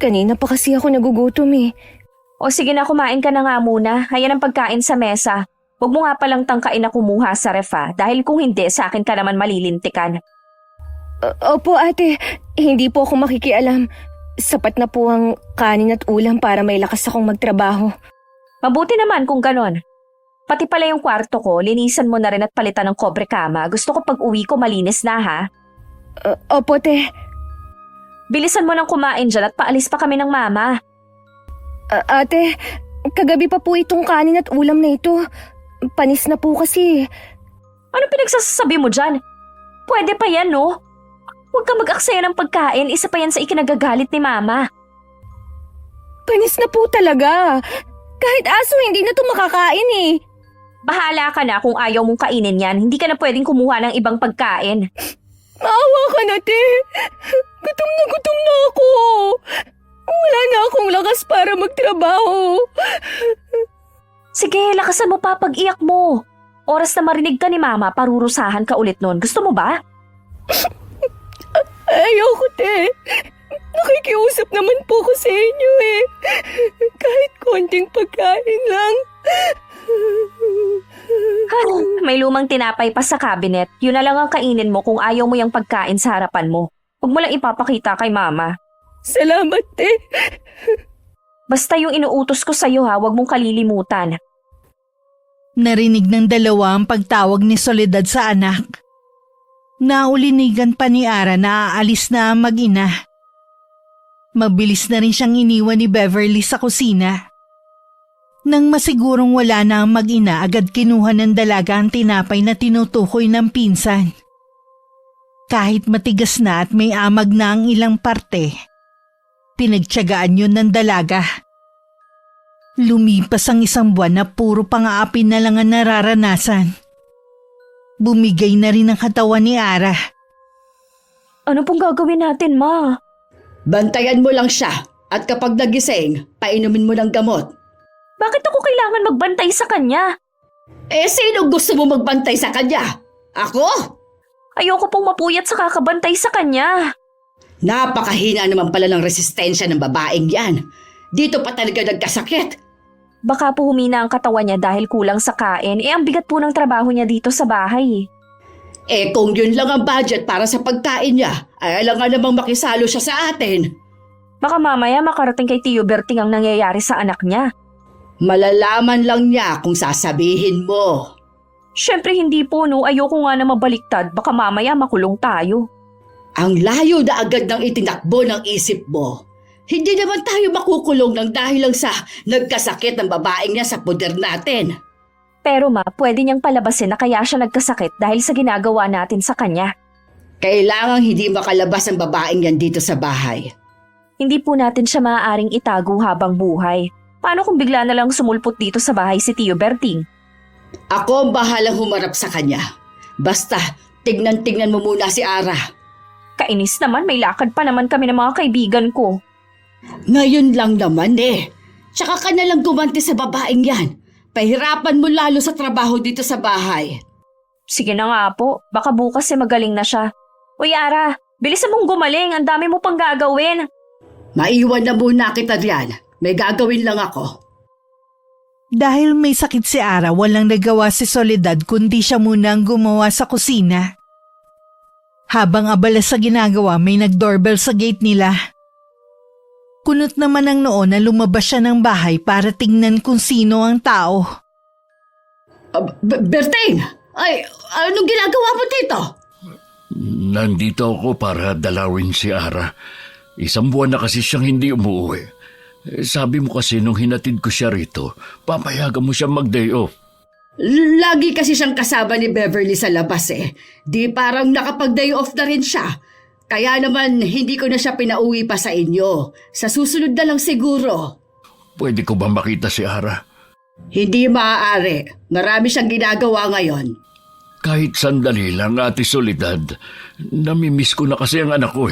Kanina pa kasi ako nagugutom eh. O sige na, kumain ka na nga muna. Hayan ang pagkain sa mesa. Huwag mo nga palang tangkain na kumuha sa ref dahil kung hindi, sa akin ka naman malilintikan. Opo ate, hindi po ako makikialam. Sapat na po ang kanin at ulam para may lakas akong magtrabaho. Mabuti naman kung ganon. Pati pala yung kwarto ko, linisan mo na rin at palitan ng kobre kama. Gusto ko pag uwi ko malinis na ha. Opo te. Bilisan mo nang kumain dyan at paalis pa kami ng mama. Ate, kagabi pa po itong kanin at ulam na ito. Panis na po kasi. Ano pinagsasabi mo dyan? Pwede pa yan no? Huwag ka mag-aksaya ng pagkain, isa pa yan sa ikinagagalit ni mama. Panis na po talaga. Kahit aso hindi na ito makakain eh. Bahala ka na kung ayaw mong kainin yan, hindi ka na pwedeng kumuha ng ibang pagkain. Maawa ka na, te. Gutom na ako. Wala na akong lakas para magtrabaho. Sige, lakasan mo pa pag-iyak mo. Oras na marinig ka ni mama, parurusahan ka ulit nun. Gusto mo ba? Ayoko, te. Nakikiusap naman po ko sa inyo eh. Kahit konting pagkain lang. May lumang tinapay pa sa cabinet. Yun na lang ang kainin mo kung ayaw mo yung pagkain sa harapan mo. Huwag mo lang ipapakita kay mama. Salamat, te. Basta yung inuutos ko sa'yo ha, huwag mong kalilimutan. Narinig ng dalawa ang pagtawag ni Soledad sa anak. Naulinigan pa ni Ara na aalis na ang mag-ina. Mabilis na rin siyang iniwan ni Beverly sa kusina. Nang masigurong wala na ang mag-ina, agad kinuha ng dalaga ang tinapay na tinutukoy ng pinsan. Kahit matigas na at may amag na ang ilang parte, pinagtiyagaan yun ng dalaga. Lumipas ang isang buwan na puro pang-aapi na lang ang nararanasan. Bumigay na rin ang katawan ni Ara. Ano pong gagawin natin, ma? Bantayan mo lang siya at kapag nagising, painumin mo ng gamot. Bakit ako kailangan magbantay sa kanya? Sino gusto mo magbantay sa kanya? Ako? Ayoko pong mapuyat sa kakabantay sa kanya. Napakahina naman pala ng resistensya ng babaeng yan. Dito pa talaga nagkasakit. Baka po humina ang katawan niya dahil kulang sa kain. Ang bigat po ng trabaho niya dito sa bahay. Kung yun lang ang budget para sa pagkain niya, ay alam nga namang makisalo siya sa atin. Baka mamaya makarating kay Tio Berting ang nangyayari sa anak niya. Malalaman lang niya kung sasabihin mo. Siyempre hindi po no, ayoko nga na mabaliktad. Baka mamaya makulong tayo. Ang layo na agad ng itinakbo ng isip mo. Hindi naman tayo makukulong ng dahil lang sa nagkasakit ng babaeng niya sa poder natin. Pero ma, pwede niyang palabasin na kaya siya nagkasakit dahil sa ginagawa natin sa kanya. Kailangang hindi makalabas ang babaeng yan dito sa bahay. Hindi po natin siya maaaring itago habang buhay. Paano kung bigla na lang sumulpot dito sa bahay si Tio Berting? Ako ang bahalang humarap sa kanya. Basta, tignan-tignan mo muna si Ara. Kainis naman, may lakad pa naman kami ng mga kaibigan ko. Ngayon lang naman Tsaka ka na lang gumanti sa babaeng yan. Pahirapan mo lalo sa trabaho dito sa bahay. Sige na nga po, baka bukas magaling na siya. Uy Ara, bilisan mong gumaling, ang dami mo pang gagawin. Maiwan na muna kita riyan. May gagawin lang ako. Dahil may sakit si Ara, walang nagawa si Soledad kundi siya muna ang gumawa sa kusina. Habang abala sa ginagawa, may nag-doorbell sa gate nila. Kunot naman ang noo na lumabas siya ng bahay para tingnan kung sino ang tao. Berting! Ay, anong ginagawa mo dito? Nandito ako para dalawin si Ara. 1 buwan na kasi siyang hindi umuwi. Sabi mo kasi nung hinatid ko siya rito, papayagan mo siya mag-day off. Lagi kasi siyang kasama ni Beverly sa labas Di parang nakapag-day off na rin siya. Kaya naman hindi ko na siya pinauwi pa sa inyo. Sa susunod na lang siguro. Pwede ko ba makita si Ara? Hindi maaari. Marami siyang ginagawa ngayon. Kahit sandali lang, Ate Soledad. Namimiss ko na kasi ang anak ko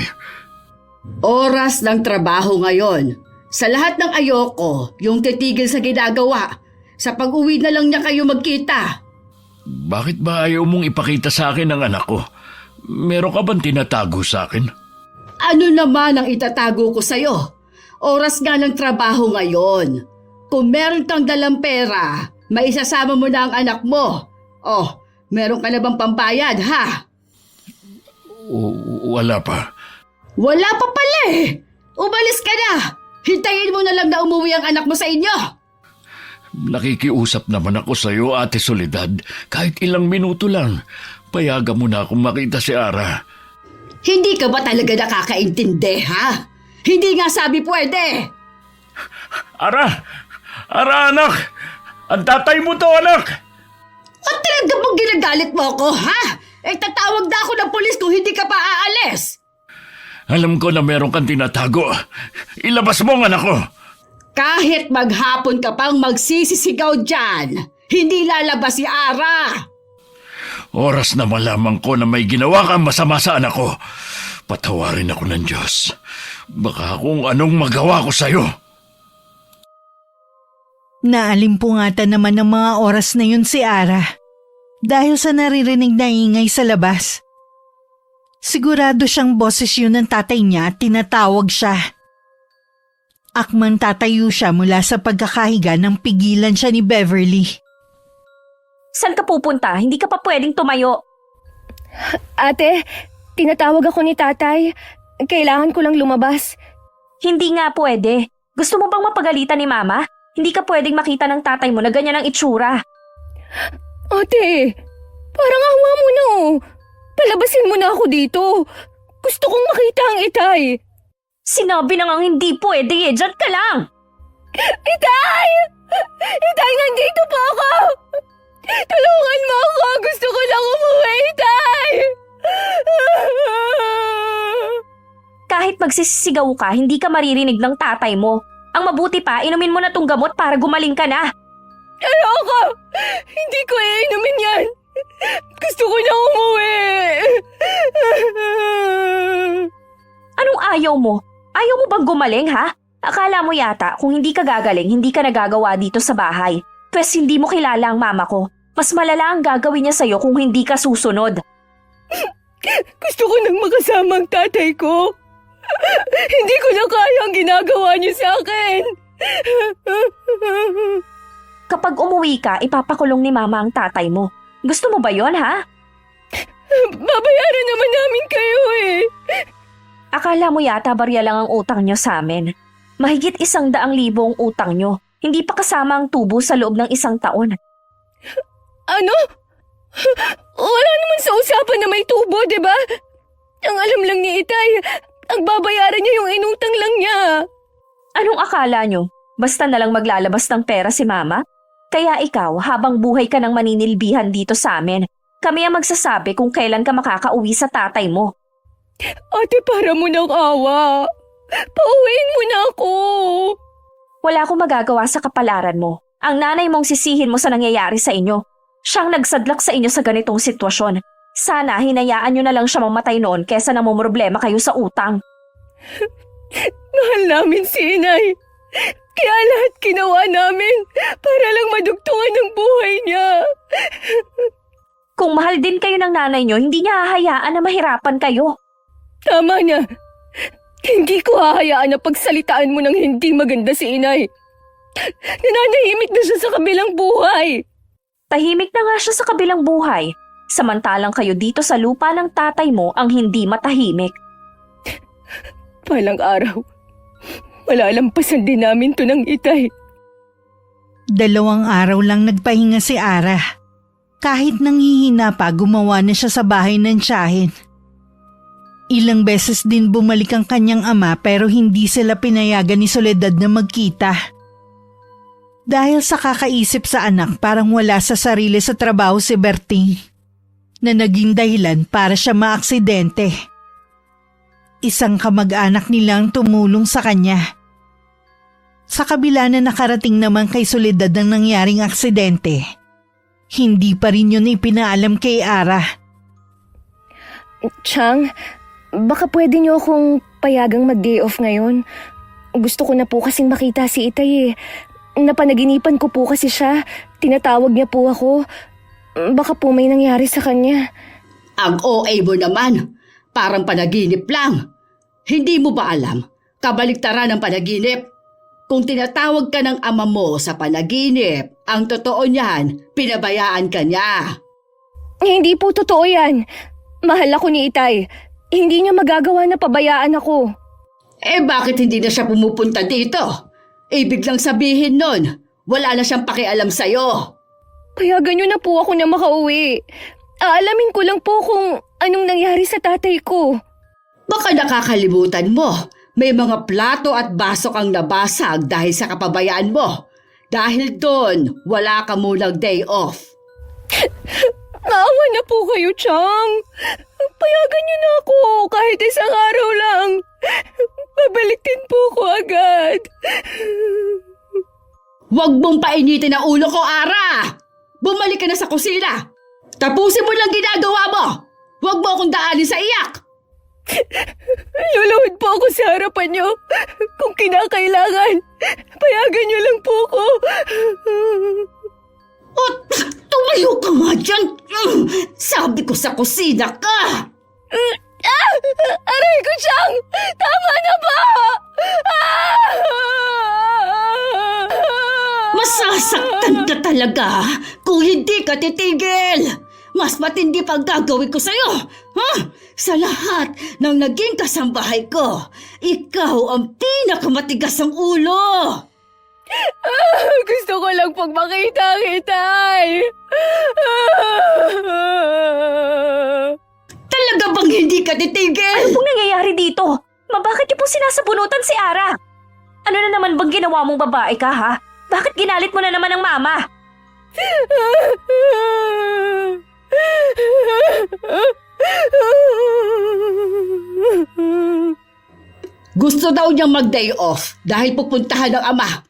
Oras ng trabaho ngayon. Sa lahat ng ayoko, yung titigil sa ginagawa. Sa pag-uwi na lang niya kayo magkita. Bakit ba ayaw mong ipakita sa akin ang anak ko? Meron ka bang tinatago sa akin? Ano naman ang itatago ko sa'yo? Oras nga ng trabaho ngayon. Kung meron kang dalang pera, maisasama mo na ang anak mo. Oh, meron ka na bang pambayad, ha? Wala pa. Wala pa pala Umalis ka na! Hintayin mo na lang na umuwi ang anak mo sa inyo! Nakikiusap naman ako sa iyo, Ate Soledad. Kahit ilang minuto lang. Payagan mo na akong makita si Ara. Hindi ka ba talaga nakakaintindi, ha? Hindi nga sabi pwede! Ara! Ara, anak! Ang tatay mo to, anak! At talaga bang ginagalit mo ako, ha? Tatawag na ako ng pulis kung hindi ka pa aalis! Alam ko na meron kang tinatago. Ilabas mo ang anak ko! Kahit maghapon ka pang magsisisigaw dyan, hindi lalabas si Ara! Oras na malaman ko na may ginawa kang masama sa anak ko. Patawarin ako ng Diyos. Baka kung anong magawa ko sa'yo. Naalimpungatan naman ng mga oras na yun si Ara dahil sa naririnig na ingay sa labas. Sigurado siyang boses yun ng tatay niya at tinatawag siya. Akmang tatayo siya mula sa pagkakahiga nang pigilan siya ni Beverly. Saan ka pupunta? Hindi ka pa pwedeng tumayo. Ate, tinatawag ako ni tatay. Kailangan ko lang lumabas. Hindi nga pwede. Gusto mo bang mapagalitan ni mama? Hindi ka pwedeng makita ng tatay mo na ganyan ang itsura. Ate, parang awa mo na Palabasin mo na ako dito. Gusto kong makita ang itay. Sinabi na ngang hindi pwede Diyan ka lang. Itay! Itay, nandito po ako! Tulungan mo ako! Gusto ko lang umuwi, Itay! Kahit magsisigaw ka, hindi ka maririnig ng tatay mo. Ang mabuti pa, inumin mo na tong gamot para gumaling ka na. Ayoko! Hindi ko iinumin yan! Gusto ko na umuwi! Anong ayaw mo? Ayaw mo bang gumaling, ha? Akala mo yata kung hindi ka gagaling, hindi ka nagagawa dito sa bahay. Pwes hindi mo kilala ang mama ko. Mas malala ang gagawin niya sa'yo kung hindi ka susunod. Gusto ko nang makasama ang tatay ko. Hindi ko na kaya ang ginagawa niyo sa akin. Kapag umuwi ka, ipapakulong ni mama ang tatay mo. Gusto mo ba yon, ha? Babayaran naman namin kayo eh. Akala mo yata barya lang ang utang nyo sa amin. Mahigit 100,000 ang utang nyo. Hindi pa kasama ang tubo sa loob ng 1 taon. Ano? Wala naman sa usapan na may tubo, di ba? Ang alam lang ni Itay, ang babayaran niya yung inutang lang niya. Anong akala nyo? Basta na lang maglalabas ng pera si mama? Kaya ikaw, habang buhay ka ng maninilbihan dito sa amin, kami ang magsasabi kung kailan ka makakauwi sa tatay mo. Ate, para mo ng awa. Pauwiin mo na ako. Wala akong magagawa sa kapalaran mo. Ang nanay mong sisihin mo sa nangyayari sa inyo. Siyang nagsadlak sa inyo sa ganitong sitwasyon. Sana hinayaan nyo na lang siya mamatay noon kesa namumroblema kayo sa utang. Mahal namin si Inay. Kaya lahat ginawa namin para lang madugtungan ang buhay niya. Kung mahal din kayo ng nanay nyo, hindi niya hahayaan na mahirapan kayo. Tama na. Hindi ko hahayaan na pagsalitaan mo ng hindi maganda si Inay. Nananahimik na siya sa kabilang buhay. Tahimik na nga siya sa kabilang buhay. Samantalang kayo dito sa lupa ng tatay mo ang hindi matahimik. Palang araw, malalampasan din namin to ng Itay. 2 araw lang nagpahinga si Ara. Kahit nanghihina pa, gumawa na siya sa bahay ng tiyahin. Ilang beses din bumalik ang kanyang ama pero hindi sila pinayagan ni Soledad na magkita. Dahil sa kakaisip sa anak, parang wala sa sarili sa trabaho si Berting na naging dahilan para siya maaksidente. Isang kamag-anak nilang tumulong sa kanya. Sa kabila na nakarating naman kay Soledad ang nangyaring aksidente, hindi pa rin yun ipinaalam kay Ara. Chang, baka pwede niyo akong payagang mag-day off ngayon. Gusto ko na po kasing makita si Itay eh. Napanaginipan ko po kasi siya. Tinatawag niya po ako. Baka po may nangyari sa kanya. Ang OA mo naman, parang panaginip lang. Hindi mo ba alam, kabaliktaran ng panaginip? Kung tinatawag ka ng ama mo sa panaginip, ang totoo niyan, pinabayaan ka niya. Hindi po totoo yan. Mahal ako ni Itay. Hindi niya magagawa na pabayaan ako. Eh bakit hindi na siya pumupunta dito? Ibig lang sabihin nun, wala na siyang pakialam sa'yo. Payagan niyo na po ako na makauwi. Aalamin ko lang po kung anong nangyari sa tatay ko. Baka nakakalimutan mo, may mga plato at baso kang nabasag dahil sa kapabayaan mo. Dahil doon, wala ka munang day off. Maawa na po kayo, Chang. Payagan niyo na ako kahit 1 araw lang. Babalik din po ko agad. Huwag mong painitin ang ulo ko, Ara! Bumalik ka na sa kusina! Tapusin mo lang ginagawa mo! Huwag mo akong daanin sa iyak! Luluhod po ako sa harapan niyo. Kung kinakailangan, payagan niyo lang po ko. Oh, tumayo ka nga dyan! Sabi ko sa kusina ka! Aray ko, Chang! Tama na ba? Masasaktan ka talaga kung hindi ka titigil! Mas matindi pa ang gagawin ko sa'yo! Ha? Sa lahat ng naging kasambahay ko, ikaw ang pinakamatigas ng ulo! Gusto ko lang pag makita kita. Talaga bang hindi ka titigil? Ano pong nangyayari dito? Bakit niyo po sinasabunutan si Ara? Ano na naman bang ginawa mong babae ka, ha? Bakit ginalit mo na naman ang mama? Gusto daw niyang mag-day off dahil pupuntahan ng ama.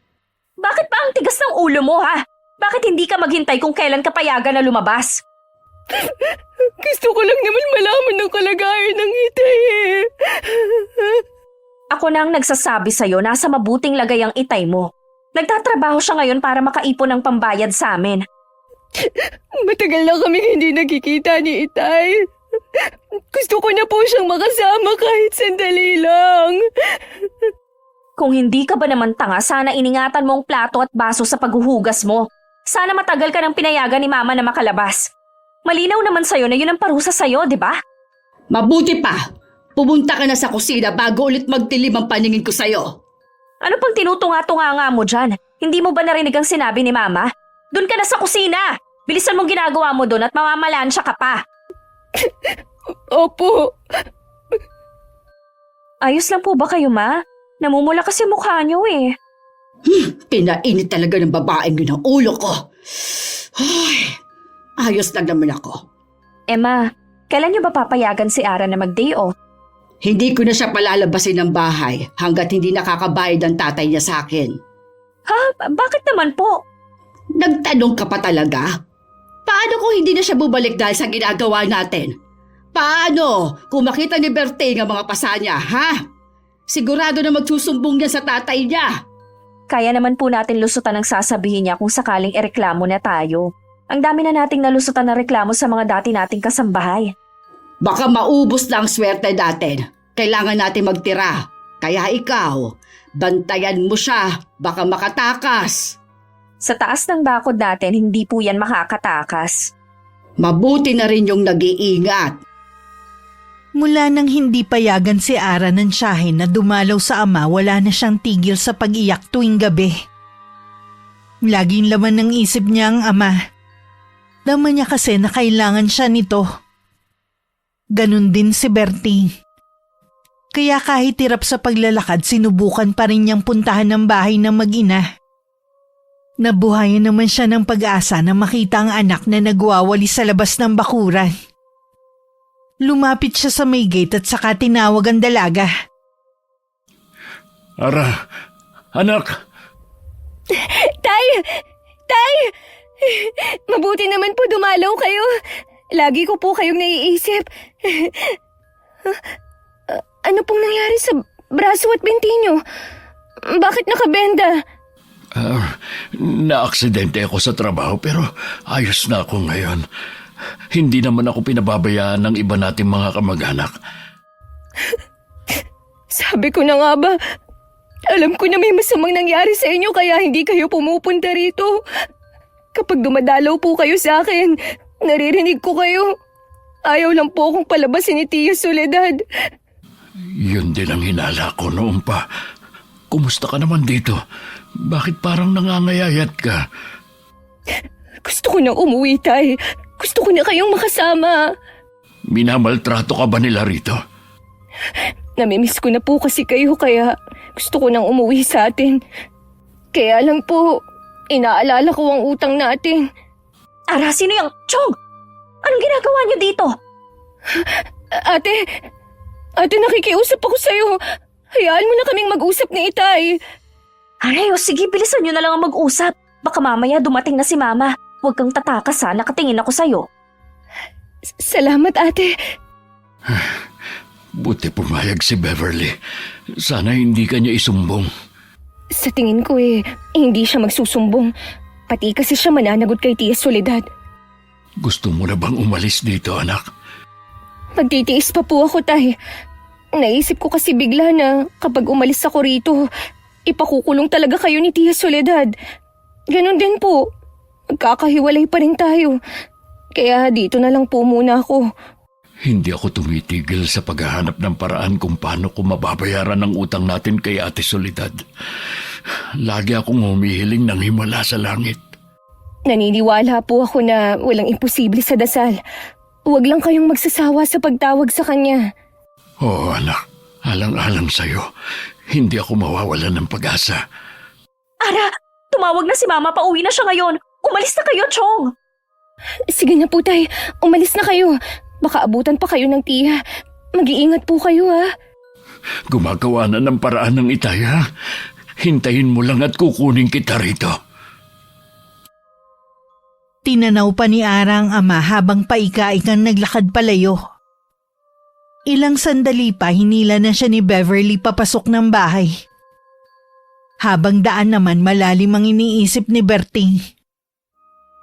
Bakit pa ang tigas ng ulo mo, ha? Bakit hindi ka maghintay kung kailan ka payagan na lumabas? Gusto ko lang naman malaman ng kalagayan ng Itay eh. Ako na ang nagsasabi sa'yo, nasa mabuting lagay ang itay mo. Nagtatrabaho siya ngayon para makaipon ng pambayad sa amin. Matagal na kaming hindi nagkikita ni Itay. Gusto ko na po siyang makasama kahit sandali lang. Kung hindi ka ba naman tanga, sana iningatan mo ang plato at baso sa paghuhugas mo. Sana matagal ka ng pinayagan ni Mama na makalabas. Malinaw naman sa'yo na yun ang parusa sa'yo, di ba? Mabuti pa! Pumunta ka na sa kusina bago ulit magdilim ang paningin ko sa'yo. Ano pang tinutunga-tunga nga mo dyan? Hindi mo ba narinig ang sinabi ni Mama? Doon ka na sa kusina! Bilisan mong ginagawa mo doon at mamamalansya ka pa. Opo. Ayos lang po ba kayo, Ma? Namumula kasi mukha niyo eh. Pinainit talaga ng babaeng yun ang ulo ko. Ay, ayos lang naman ako. Ma, kailan niyo ba papayagan si Ara na mag-day off? Hindi ko na siya palalabasin ng bahay hanggat hindi nakakabayad ang tatay niya sa akin. Ha? Bakit naman po? Nagtanong ka pa talaga? Paano kung hindi na siya bubalik dahil sa ginagawa natin? Paano kung makita ni Berting ang mga pasa niya, ha? Sigurado na magsusumbong niya sa tatay niya. Kaya naman po natin lusutan ang sasabihin niya kung sakaling ireklamo na tayo. Ang dami na nating nalusutan na reklamo sa mga dati nating kasambahay. Baka maubos na ang swerte natin. Kailangan natin magtira. Kaya ikaw, bantayan mo siya. Baka makatakas. Sa taas ng bakod natin, hindi po yan makakatakas. Mabuti na rin yung nag-iingat. Mula nang hindi payagan si Ara ng tiyahin na dumalaw sa ama, wala na siyang tigil sa pag-iyak tuwing gabi. Laging laman ng isip niya ang ama. Laman niya kasi na kailangan siya nito. Ganon din si Bertie. Kaya kahit hirap sa paglalakad, sinubukan pa rin niyang puntahan ng bahay ng mag-ina. Nabuhayan naman siya ng pag-asa na makita ang anak na nagwawali sa labas ng bakuran. Lumapit siya sa may gate at saka tinawag ang dalaga. Ara, anak, Tay! Tay! Mabuti naman po dumalaw kayo. Lagi ko po kayong naiisip. Ano pong nangyari sa braso at binti niyo? Bakit nakabenda? naaksidente ako sa trabaho pero ayos na ako ngayon. Hindi naman ako pinababayaan ng iba nating mga kamag-anak. Sabi ko na nga ba, alam ko na may masamang nangyari sa inyo kaya hindi kayo pumupunta rito. Kapag dumadalaw po kayo sa akin, naririnig ko kayo. Ayaw lang po akong palabasin ni Tia Soledad. Yun din ang hinala ko noon pa. Kumusta ka naman dito? Bakit parang nangangayayat ka? Gusto ko nang umuwi, Tay. Gusto ko na kayong makasama. Minamaltrato ka ba nila rito? Namimiss ko na po kasi kayo kaya gusto ko nang umuwi sa atin. Kaya lang po, inaalala ko ang utang natin. Ara, sino yung Chong? Anong ginagawa niyo dito? Ate, nakikiusap ako sa'yo. Hayaan mo na kaming mag-usap ni Itay. Aray, sige, bilisan niyo na lang ang mag-usap. Baka mamaya dumating na si Mama. Huwag kang tatakas ha, nakatingin ako sa'yo. Salamat, ate. Buti pumayag si Beverly. Sana hindi ka niya isumbong. Sa tingin ko hindi siya magsusumbong. Pati kasi siya mananagot kay Tia Soledad. Gusto mo na bang umalis dito, anak? Magtitiis pa po ako, Tay. Naisip ko kasi bigla na kapag umalis ako rito, ipakukulong talaga kayo ni Tia Soledad. Ganon din po. Magkakahiwalay pa rin tayo. Kaya dito na lang po muna ako. Hindi ako tumitigil sa paghahanap ng paraan kung paano ko mababayaran ang utang natin kay Ate Soledad. Lagi akong humihiling ng himala sa langit. Naniniwala po ako na walang imposible sa dasal. Huwag lang kayong magsasawa sa pagtawag sa kanya. Oo, anak. Alang-alang sa'yo. Hindi ako mawawalan ng pag-asa. Ara, tumawag na si Mama, pauwi na siya ngayon. Umalis na kayo, Chong. Sige na po, Tay. Umalis na kayo. Baka abutan pa kayo ng tiya. Mag-iingat po kayo, ha? Gumagawa na ng paraan ng Itay, ha? Hintayin mo lang at kukunin kita rito. Tinanaw pa ni Ara ang ama habang paika-ikang naglakad palayo. Ilang sandali pa hinila na siya ni Beverly papasok ng bahay. Habang daan naman malalim ang iniisip ni Berting.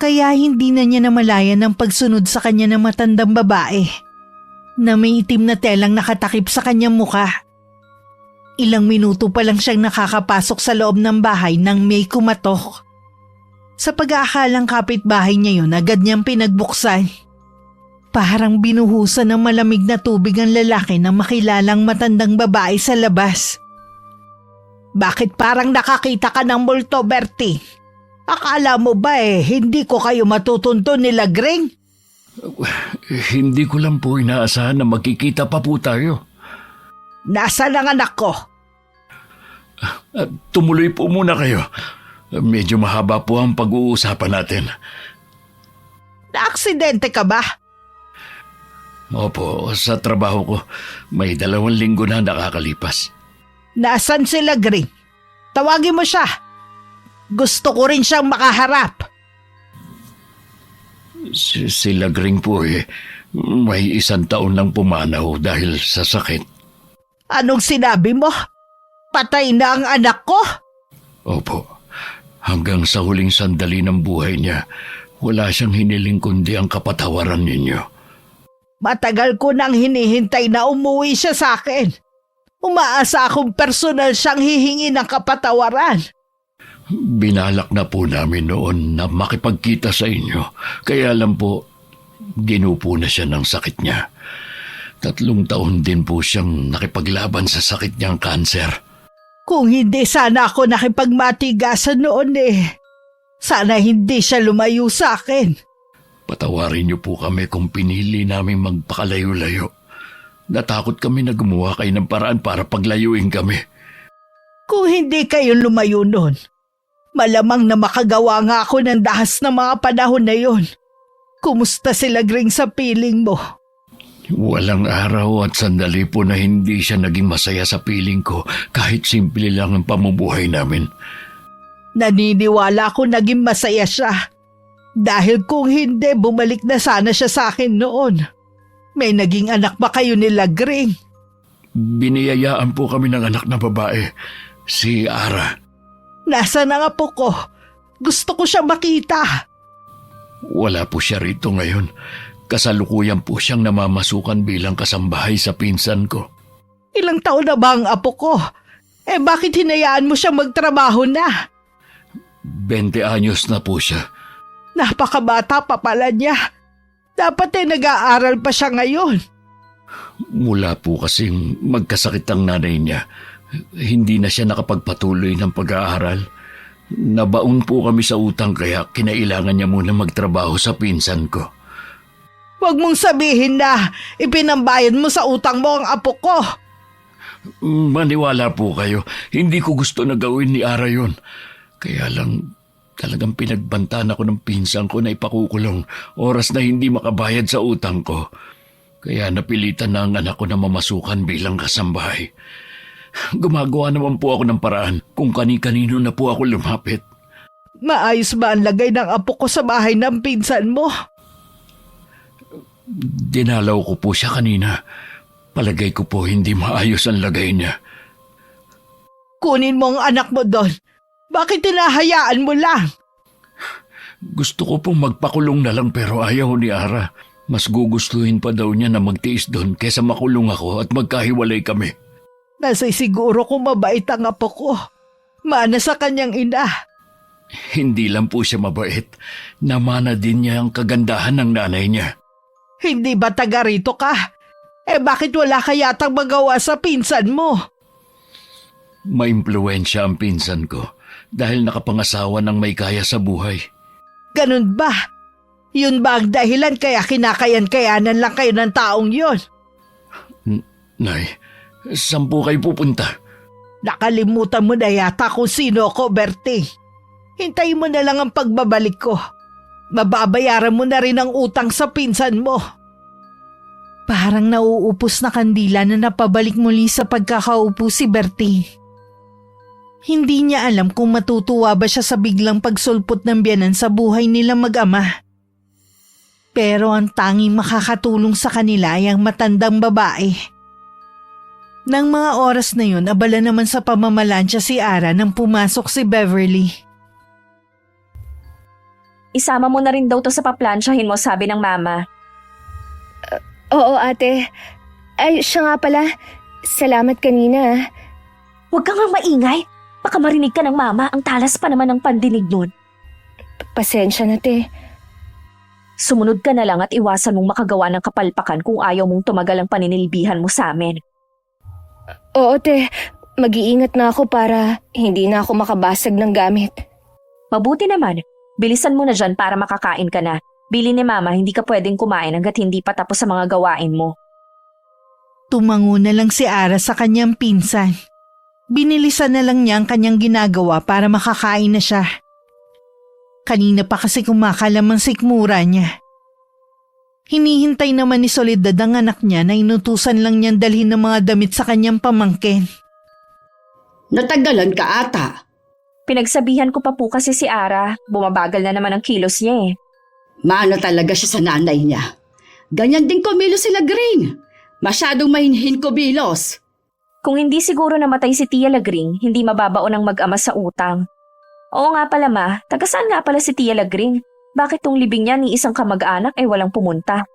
Kaya hindi na niya namalayan ang pagsunod sa kanya ng matandang babae na may itim na telang nakatakip sa kanyang mukha. Ilang minuto pa lang siyang nakakapasok sa loob ng bahay nang may kumatok. Sa pag-aakalang kapitbahay niya yun, agad niyang pinagbuksan. Parang binuhusan ng malamig na tubig ang lalaki na makilalang matandang babae sa labas. Bakit parang nakakita ka ng multo, Bertie? Akala mo ba hindi ko kayo matutunto nila, Gring? Hindi ko lang po inaasahan na magkikita pa po tayo. Nasaan ang anak ko? Tumuloy po muna kayo. Medyo mahaba po ang pag-uusapan natin. Naaksidente ka ba? Opo, sa trabaho ko, may 2 linggo na nakakalipas. Nasaan sila, Gring? Tawagin mo siya. Gusto ko rin siyang makaharap. Sila Gring po may 1 taon lang pumanaw dahil sa sakit. Anong sinabi mo? Patay na ang anak ko? Opo, hanggang sa huling sandali ng buhay niya, wala siyang hiniling kundi ang kapatawaran ninyo. Matagal ko nang hinihintay na umuwi siya sa akin. Umaasa akong personal siyang hihingi ng kapatawaran. Binalak na po namin noon na makipagkita sa inyo, kaya lang po, ginupo na siya ng sakit niya. 3 taon din po siyang nakipaglaban sa sakit niyang kanser. Kung hindi sana ako nakipagmatigasan noon sana hindi siya lumayo sa akin. Patawarin niyo po kami kung pinili namin magpakalayo-layo. Natakot kami na gumawa kayo ng paraan para paglayuin kami. Kung hindi kayo lumayo noon, malamang na makagawa nga ako ng dahas ng mga panahon na yon. Kumusta sila, Gring, sa piling mo? Walang araw at sandali po na hindi siya naging masaya sa piling ko kahit simple lang ang pamumuhay namin. Naniniwala ko naging masaya siya. Dahil kung hindi, bumalik na sana siya sa akin noon. May naging anak ba kayo nila, Gring? Biniyayaan po kami ng anak na babae, si Ara. Nasaan ang apo ko? Gusto ko siya makita. Wala po siya rito ngayon. Kasalukuyan po siyang namamasukan bilang kasambahay sa pinsan ko. Ilang taon na ba ang apo ko? Bakit hinayaan mo siya magtrabaho na? 20 anyos na po siya. Napakabata pa pala niya. Dapat nag-aaral pa siya ngayon. Mula po kasing magkasakit ang nanay niya, hindi na siya nakapagpatuloy ng pag-aaral. Nabaon po kami sa utang kaya kinailangan niya muna magtrabaho sa pinsan ko. Huwag mong sabihin na ipinambayad mo sa utang mo ang apo ko. Maniwala po kayo, hindi ko gusto na gawin ni Ara yun. Kaya lang talagang pinagbantaan ako ng pinsan ko na ipakukulong oras na hindi makabayad sa utang ko. Kaya napilitan na ang anak ko na mamasukan bilang kasambahay. Gumagawa naman po ako ng paraan kung kani-kanino na po ako lumapit. Maayos ba ang lagay ng apo ko sa bahay ng pinsan mo? Dinalaw ko po siya kanina. Palagay ko po hindi maayos ang lagay niya. Kunin mo ang anak mo doon. Bakit tinahayaan mo lang? Gusto ko pong magpakulong na lang pero ayaw ni Ara. Mas gugustuhin pa daw niya na magtiis doon kesa makulong ako at magkahiwalay kami. Nasisiguro kung mabait ang apo ko. Mana sa kanyang ina. Hindi lang po siya mabait. Namana din niya ang kagandahan ng nanay niya. Hindi ba taga rito ka? Bakit wala ka yatang magawa sa pinsan mo? Maimpluwensya ang pinsan ko dahil nakapangasawa ng may kaya sa buhay. Ganun ba? Yun ba ang dahilan kaya kinakayan-kayanan lang kayo ng taong yun? Nay, saan po kayo pupunta? Nakalimutan mo na yata kung sino ako, Bertie. Hintayin mo na lang ang pagbabalik ko. Mababayaran mo na rin ang utang sa pinsan mo. Parang nauupos na kandila na napabalik muli sa pagkakaupo si Bertie. Hindi niya alam kung matutuwa ba siya sa biglang pagsulpot ng biyanan sa buhay nila mag-ama. Pero ang tanging makakatulong sa kanila ay ang matandang babae. Nang mga oras na yun, abala naman sa pamamalansya si Ara nang pumasok si Beverly. Isama mo na rin daw to sa paplansyahin mo, sabi ng mama. Oo, ate. Ay, siya nga pala. Salamat kanina. Huwag ka nga maingay. Baka marinig ka ng mama, ang talas pa naman ng pandinig nun. Pasensya na, te. Sumunod ka na lang at iwasan mong makagawa ng kapalpakan kung ayaw mong tumagal ang paninilbihan mo sa amin. Oo, te. Mag-iingat na ako para hindi na ako makabasag ng gamit. Mabuti naman. Bilisan mo na dyan para makakain ka na. Bili ni mama, hindi ka pwedeng kumain hanggat hindi pa tapos sa mga gawain mo. Tumango na lang si Ara sa kanyang pinsan. Binilisan na lang niya ang kanyang ginagawa para makakain na siya. Kanina pa kasi kumakalam ang sikmura niya. Hinihintay naman ni Soledad ang anak niya na inutusan lang niyang dalhin ng mga damit sa kanyang pamangkin. Natagalan ka ata. Pinagsabihan ko pa po kasi si Ara, bumabagal na naman ang kilos niya eh. Maano talaga siya sa nanay niya. Ganyan din kumilos sila Green. Masyadong mahinhin kumilos. Kung hindi siguro namatay si Tia Lagring, hindi mababaon ang mag-ama sa utang. Oo nga pala ma, taga saan nga pala si Tia Lagring? Bakit tong libing niya ni isang kamag-anak ay walang pumunta?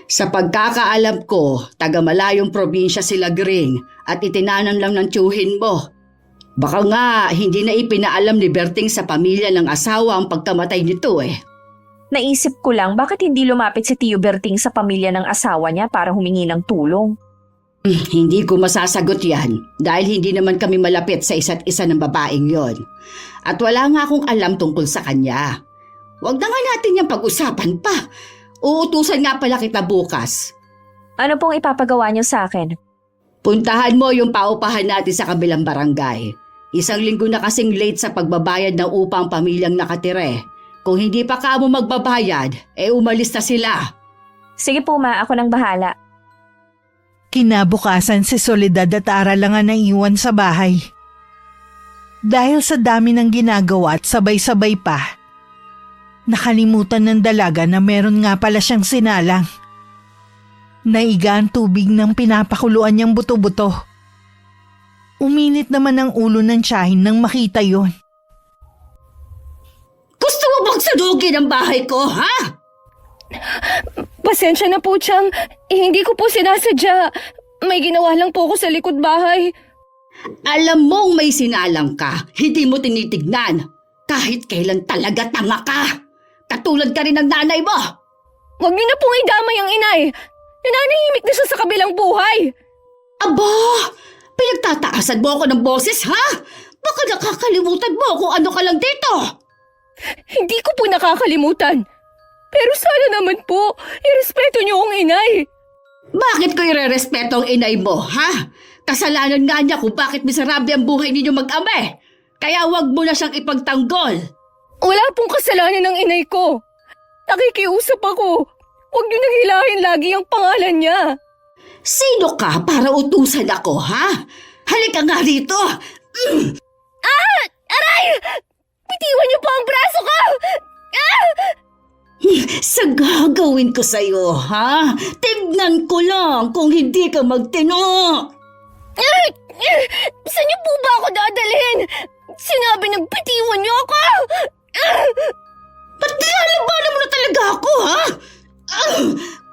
Sa pagkakaalam ko, taga malayong probinsya sila Green at itinanan lang ng tiyuhin mo. Baka nga hindi na ipinaalam ni Berting sa pamilya ng asawa ang pagkamatay nito eh. Naisip ko lang bakit hindi lumapit si Tio Berting sa pamilya ng asawa niya para humingi ng tulong. Hindi ko masasagot yan dahil hindi naman kami malapit sa isa't isa ng babaeng yon. At wala nga akong alam tungkol sa kanya. Huwag na nga natin yung pag-usapan pa. Uutusan nga pala kita bukas. Ano pong ipapagawa niyo sa akin? Puntahan mo yung paupahan natin sa kabilang barangay. 1 linggo na kasing late sa pagbabayad ng upang pamilyang nakatire. Kung hindi pa ka mo magbabayad, umalis na sila. Sige po ma, ako nang bahala. Kinabukasan si Soledad at Ara lang ang naiwan sa bahay. Dahil sa dami ng ginagawa at sabay-sabay pa, nakalimutan ng dalaga na meron nga pala siyang sinalang. Naiga ang tubig ng pinapakuluan niyang buto-buto. Uminit naman ang ulo ng tiyahin nang makita yon. Gusto mo bang sunugin ang bahay ko, ha? Pasensya na po, Chang. Hindi ko po sinasadya. May ginawa lang po ako sa likod bahay. Alam mong may sinalang ka, hindi mo tinitignan. Kahit kailan talaga tanga ka. Katulad ka rin ng nanay mo. Huwag niyo na pong idamay ang inay. Nananahimik na siya sa kabilang buhay. Aba, pinagtataasan mo ako ng boses, ha? Baka nakakalimutan mo kung ano ka lang dito. Hindi ko po nakakalimutan. Pero sana naman po, irespeto niyo ang inay. Bakit ko irerespeto ang inay mo, ha? Kasalanan nga niya kung bakit miserable ang buhay ninyo mag-ame. Kaya wag mo na siyang ipagtanggol. Wala pong kasalanan ng inay ko. Nakikiusap ako. Huwag niyo nang hilahin lagi ang pangalan niya. Sino ka para utusan ako, ha? Halika nga rito. Aray! Bitiwan niyo po ang braso ko! Sa gagawin ko sa'yo, ha? Tignan ko lang kung hindi ka magtino. Saan niyo po ba ako dadalhin? Sinabi ng bitiwan niyo ako! Ba't nilalabanan mo na talaga ako, ha?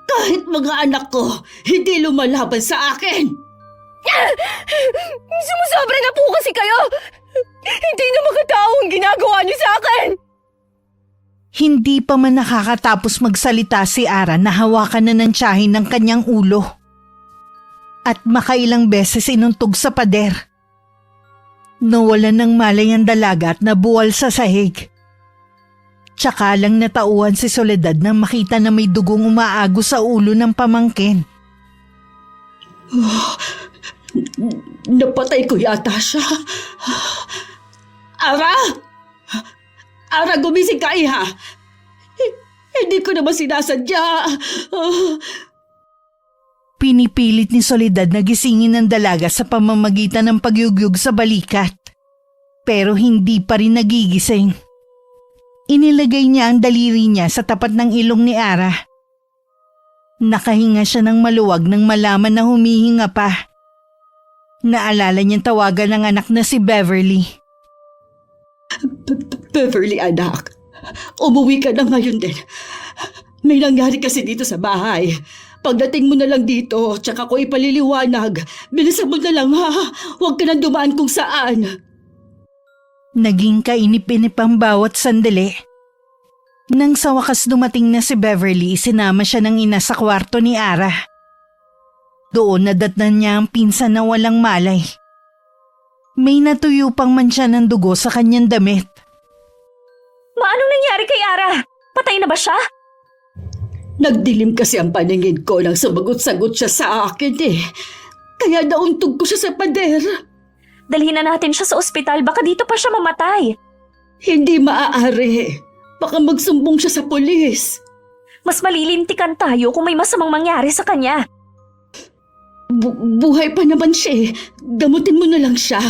Kahit mga anak ko, hindi lumalaban sa akin. Sumusobra na po kasi kayo! Hindi na makatao ang ginagawa niyo sa akin! Hindi pa man nakakatapos magsalita si Ara na hawakan na ng tiyahin ng kanyang ulo. At makailang beses inuntog sa pader. Nawalan ng malay ang dalaga at nabuwal sa sahig. Tsaka lang natauhan si Soledad nang makita na may dugong umaago sa ulo ng pamangkin. Napatay ko yata siya. Ara! Ara, gumising ka, iha. Hindi ko naman sinasadya. Pinipilit ni Soledad na gisingin ng dalaga sa pamamagitan ng pagyugyug sa balikat. Pero hindi pa rin nagigising. Inilagay niya ang daliri niya sa tapat ng ilong ni Ara Nakahinga siya ng maluwag nang malaman na humihinga pa. Naalala niyang tawagan ng anak na si Beverly. Beverly, anak. Umuwi ka na ngayon din. May nangyari kasi dito sa bahay. Pagdating mo na lang dito, tsaka ko ipaliliwanag. Bilisan mo na lang, ha? Huwag ka nang dumaan kung saan. Naging kainip-inip ang bawat sandali. Nang sa wakas dumating na si Beverly, sinama siya ng ina sa kwarto ni Ara. Doon nadatnan niya ang pinsan na walang malay. May natuyo pang mansya ng dugo sa kanyang damit. Anong nangyari kay Ara? Patay na ba siya? Nagdilim kasi ang paningin ko nang sumagot-sagot siya sa akin eh. Kaya nauntog ko siya sa pader. Dalhin na natin siya sa ospital, baka dito pa siya mamatay. Hindi maaari. Baka magsumbong siya sa pulis. Mas malilintikan tayo kung may masamang mangyari sa kanya. Buhay pa naman siya eh. Gamutin mo na lang siya.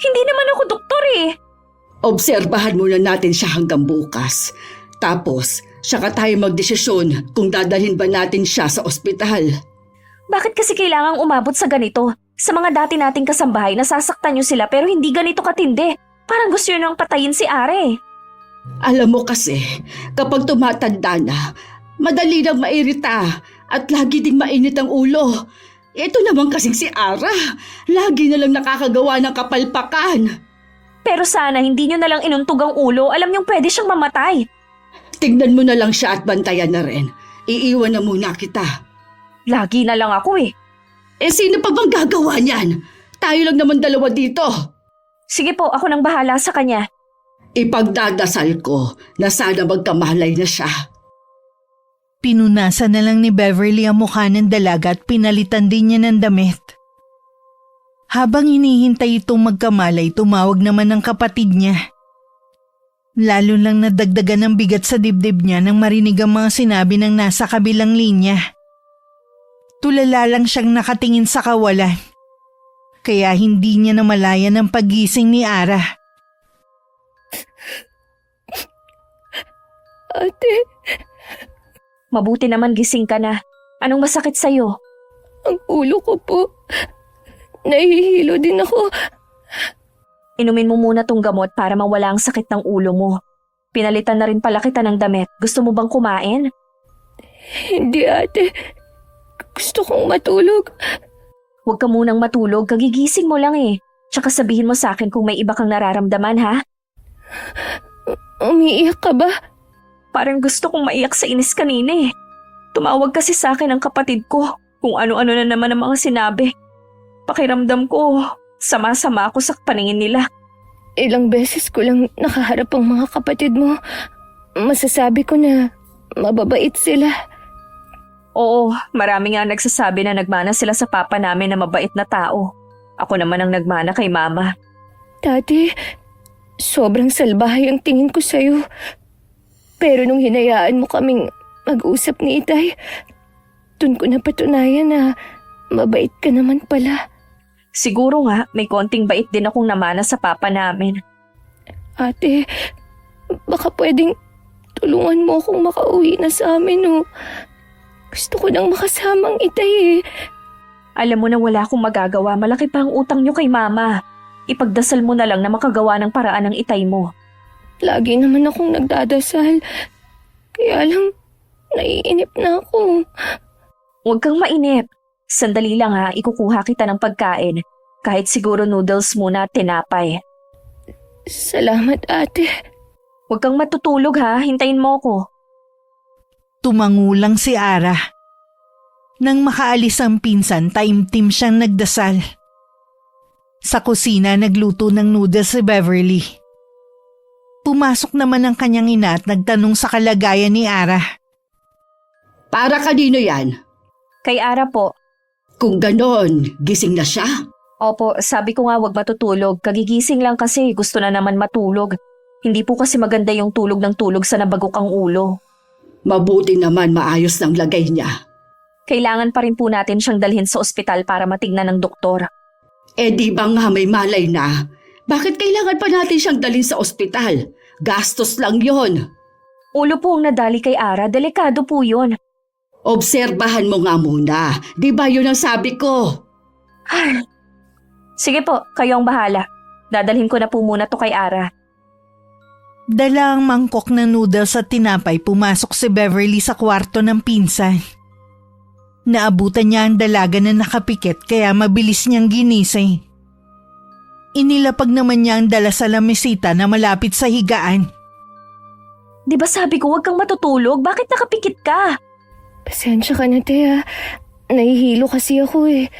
Hindi naman ako doktor eh. Obserbahan muna natin siya hanggang bukas. Tapos, saka tayo magdesisyon kung dadalhin ba natin siya sa ospital. Bakit kasi kailangang umabot sa ganito? Sa mga dati nating kasambahay, nasasaktan niyo sila pero hindi ganito katindi. Parang gusto niyo nang patayin si Are. Alam mo kasi, kapag tumatanda na, madali nang mairita at lagi ding mainit ang ulo. Ito naman kasing si Ara, lagi na lang nakakagawa ng kapalpakan. Pero sana hindi niyo na lang inuntog ang ulo, alam niyong pwede siyang mamatay. Tignan mo na lang siya at bantayan na rin. Iiwan na muna kita. Lagi na lang ako eh. Eh sino pa bang gagawa niyan? Tayo lang naman dalawa dito. Sige po, ako nang bahala sa kanya. Ipagdadasal ko na sana magkamalay na siya. Pinunasan na lang ni Beverly ang mukha ng dalaga at pinalitan din niya ng damit. Habang hinihintay itong magkamalay, tumawag naman ng kapatid niya. Lalo lang nadagdagan ng bigat sa dibdib niya nang marinig ang mga sinabi ng nasa kabilang linya. Tulala lang siyang nakatingin sa kawalan. Kaya hindi niya namalayan ang paggising ni Ara. Ate, Mabuti naman gising ka na. Anong masakit sa'yo? ang ulo ko po. Nahihilo din ako. Inumin mo muna tong gamot para mawala ang sakit ng ulo mo. Pinalitan na rin pala kita ng damit. Gusto mo bang kumain? Hindi ate. Gusto kong matulog. Huwag ka munang matulog, kagigising mo lang eh. Tsaka sabihin mo sa akin kung may iba kang nararamdaman ha? Umiiyak ka ba? Parang gusto kong maiyak sa inis kanina eh. Tumawag kasi sa akin ang kapatid ko kung ano-ano na naman ang mga sinabi. Pakiramdam ko, sama-sama ako sa paningin nila. Ilang beses ko lang nakaharap ang mga kapatid mo. Masasabi ko na mababait sila. Oo, marami nga nagsasabi na nagmana sila sa papa namin na mabait na tao. Ako naman ang nagmana kay mama. Dati, sobrang salbahay ang tingin ko sa'yo. Pero nung hinayaan mo kaming mag-usap ni Itay, dun ko napatunayan na mabait ka naman pala. Siguro nga, may konting bait din akong namana sa papa namin. Ate, baka pwedeng tulungan mo akong makauwi na sa amin o... Gusto ko nang makasamang Itay eh. Alam mo na wala akong magagawa, malaki pa ang utang niyo kay mama. Ipagdasal mo na lang na makagawa ng paraan ng Itay mo. Lagi naman akong nagdadasal. Kaya lang, naiinip na ako. Huwag kang mainip. Sandali lang ha, ikukuha kita ng pagkain. Kahit siguro noodles muna at tinapay. Salamat ate. Huwag kang matutulog ha, hintayin mo ko. Tumangulang si Ara. Nang makaalis ang pinsan, taimtim siyang nagdasal. Sa kusina, nagluto ng noodles si Beverly. Pumasok naman ang kanyang ina at nagtanong sa kalagayan ni Ara. Para kanino yan? Kay Ara po. Kung ganon, gising na siya. Opo, sabi ko nga wag matutulog. Kagigising lang kasi gusto na naman matulog. Hindi po kasi maganda yung tulog ng tulog sa nabagok ang ulo. Mabuti naman maayos ng lagay niya. Kailangan pa rin po natin siyang dalhin sa ospital para matignan ng doktor. Eh di ba nga may malay na? Bakit kailangan pa natin siyang dalhin sa ospital? Gastos lang yon. Ulo po ang nadali kay Ara, delikado po yun. Obserbahan mo nga muna. Di ba yun ang sabi ko? Sige po, kayo ang bahala. Dadalhin ko na po muna to kay Ara. Dala ang mangkok ng noodles at tinapay, pumasok si Beverly sa kwarto ng pinsan. Naabutan niya ang dalaga na nakapikit kaya mabilis niyang ginising. Inilapag naman niya ang dala sa lamesita na malapit sa higaan. Di ba sabi ko huwag kang matutulog? Bakit nakapikit ka? Pasensya ka na, Tia. Nahihilo kasi ako eh.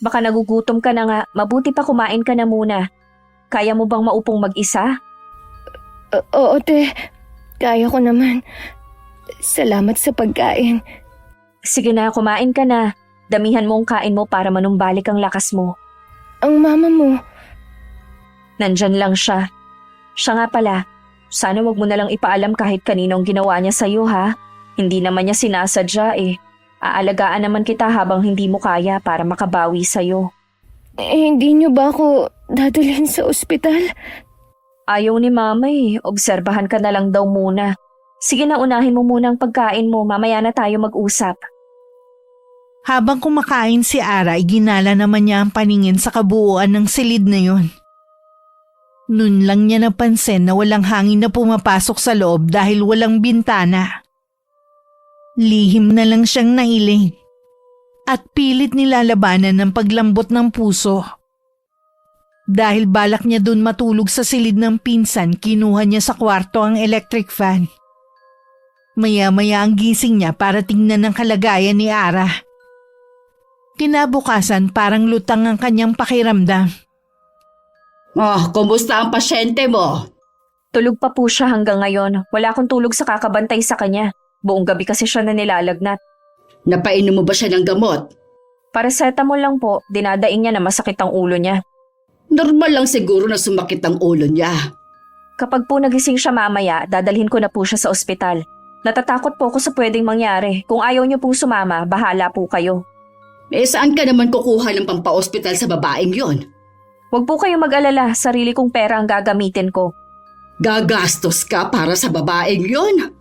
Baka nagugutom ka na nga. Mabuti pa kumain ka na muna. Kaya mo bang maupong mag-isa? Oo, Te. Kaya ko naman. Salamat sa pagkain. Sige na, kumain ka na. Damihan mo ang kain mo para manumbalik ang lakas mo. Ang mama mo, Nandyan lang siya. Siya nga pala, sana wag mo na lang ipaalam kahit kaninong ginawa niya sa'yo ha. Hindi naman niya sinasadya eh. Aalagaan naman kita habang hindi mo kaya para makabawi sa'yo. hindi niyo ba ako dadalhin sa ospital? Ayaw ni mama eh, obserbahan ka na lang daw muna. Sige na, unahin mo muna ang pagkain mo, mamaya na tayo mag-usap. Habang kumakain si Ara, iginala naman niya ang paningin sa kabuuan ng silid na yun. Noon lang niya napansin na walang hangin na pumapasok sa loob dahil walang bintana. Lihim na lang siyang nailing at pilit nilalabanan ng paglambot ng puso. Dahil balak niya dun matulog sa silid ng pinsan, kinuha niya sa kwarto ang electric fan. Maya-maya ang gising niya para tingnan ang kalagayan ni Ara. Kinabukasan parang lutang ang kanyang pakiramdam. Kumusta ang pasyente mo? Tulog pa po siya hanggang ngayon. Wala akong tulog sa kakabantay sa kanya. Buong gabi kasi siya na nilalagnat. Napainom mo ba siya ng gamot? Paracetamol lang po, dinadaing niya na masakit ang ulo niya. Normal lang siguro na sumakit ang ulo niya. Kapag po nagising siya mamaya, dadalhin ko na po siya sa ospital. Natatakot po ako sa pwedeng mangyari. Kung ayaw niyo pong sumama, bahala po kayo. Saan ka naman kukuha ng pampa-ospital sa babaeng yon? Huwag po kayong mag-alala, sarili kong pera ang gagamitin ko. Gagastos ka para sa babaeng yon?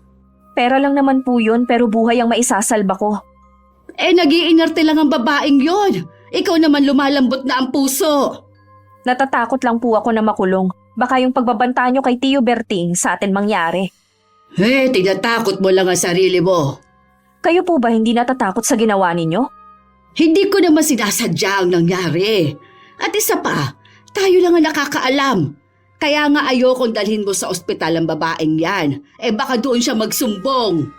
Pera lang naman po yun, pero buhay ang maisasalba ko. Nag-iinarte lang ang babaeng yon. Ikaw naman lumalambot na ang puso. Natatakot lang po ako na makulong. Baka yung pagbabanta nyo kay Tio Berting sa atin mangyari. Tinatakot mo lang ang sarili mo. Kayo po ba hindi natatakot sa ginawa ninyo? Hindi ko naman sinasadya ang nangyari. At isa pa, tayo lang ang nakakaalam. Kaya nga ayokong dalhin mo sa ospital ang babaeng yan. Baka doon siya magsumbong.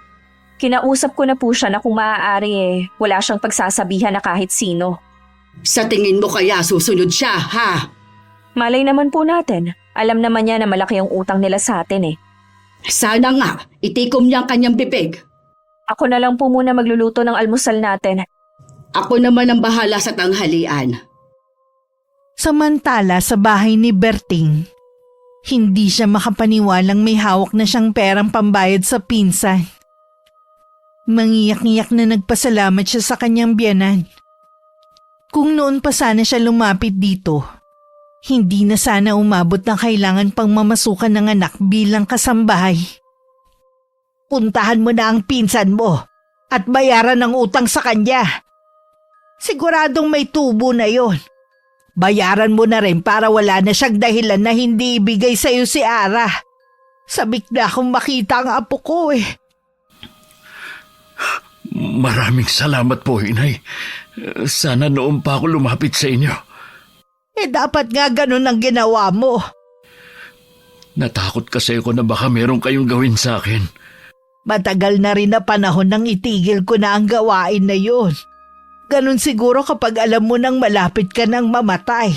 Kinausap ko na po siya na kung maaari wala siyang pagsasabihan na kahit sino. Sa tingin mo kaya susunod siya, ha? Malay naman po natin. Alam naman niya na malaki ang utang nila sa atin eh. Sana nga, itikom niya ang kanyang bibig. Ako na lang po muna magluluto ng almusal natin. Ako naman ang bahala sa tanghalian. Samantala sa bahay ni Berting, hindi siya makapaniwalang may hawak na siyang perang pambayad sa pinsan. Mangiyak-ngiyak na nagpasalamat siya sa kanyang biyanan. Kung noon pa sana siya lumapit dito, hindi na sana umabot ng kailangan pang mamasukan ng anak bilang kasambahay. Puntahan mo na ang pinsan mo at bayaran ang utang sa kanya. Siguradong may tubo na yon. Bayaran mo na rin para wala na siyang dahilan na hindi ibigay sa iyo si Ara. Sabik na akong makita ang apo ko eh. Maraming salamat po, Inay. Sana noon pa ako lumapit sa inyo. Dapat nga ganun ang ginawa mo. Natakot kasi ako na baka meron kayong gawin sa akin. Matagal na rin na panahon nang itigil ko na ang gawain na yun. Ganun siguro kapag alam mo nang malapit ka nang mamatay.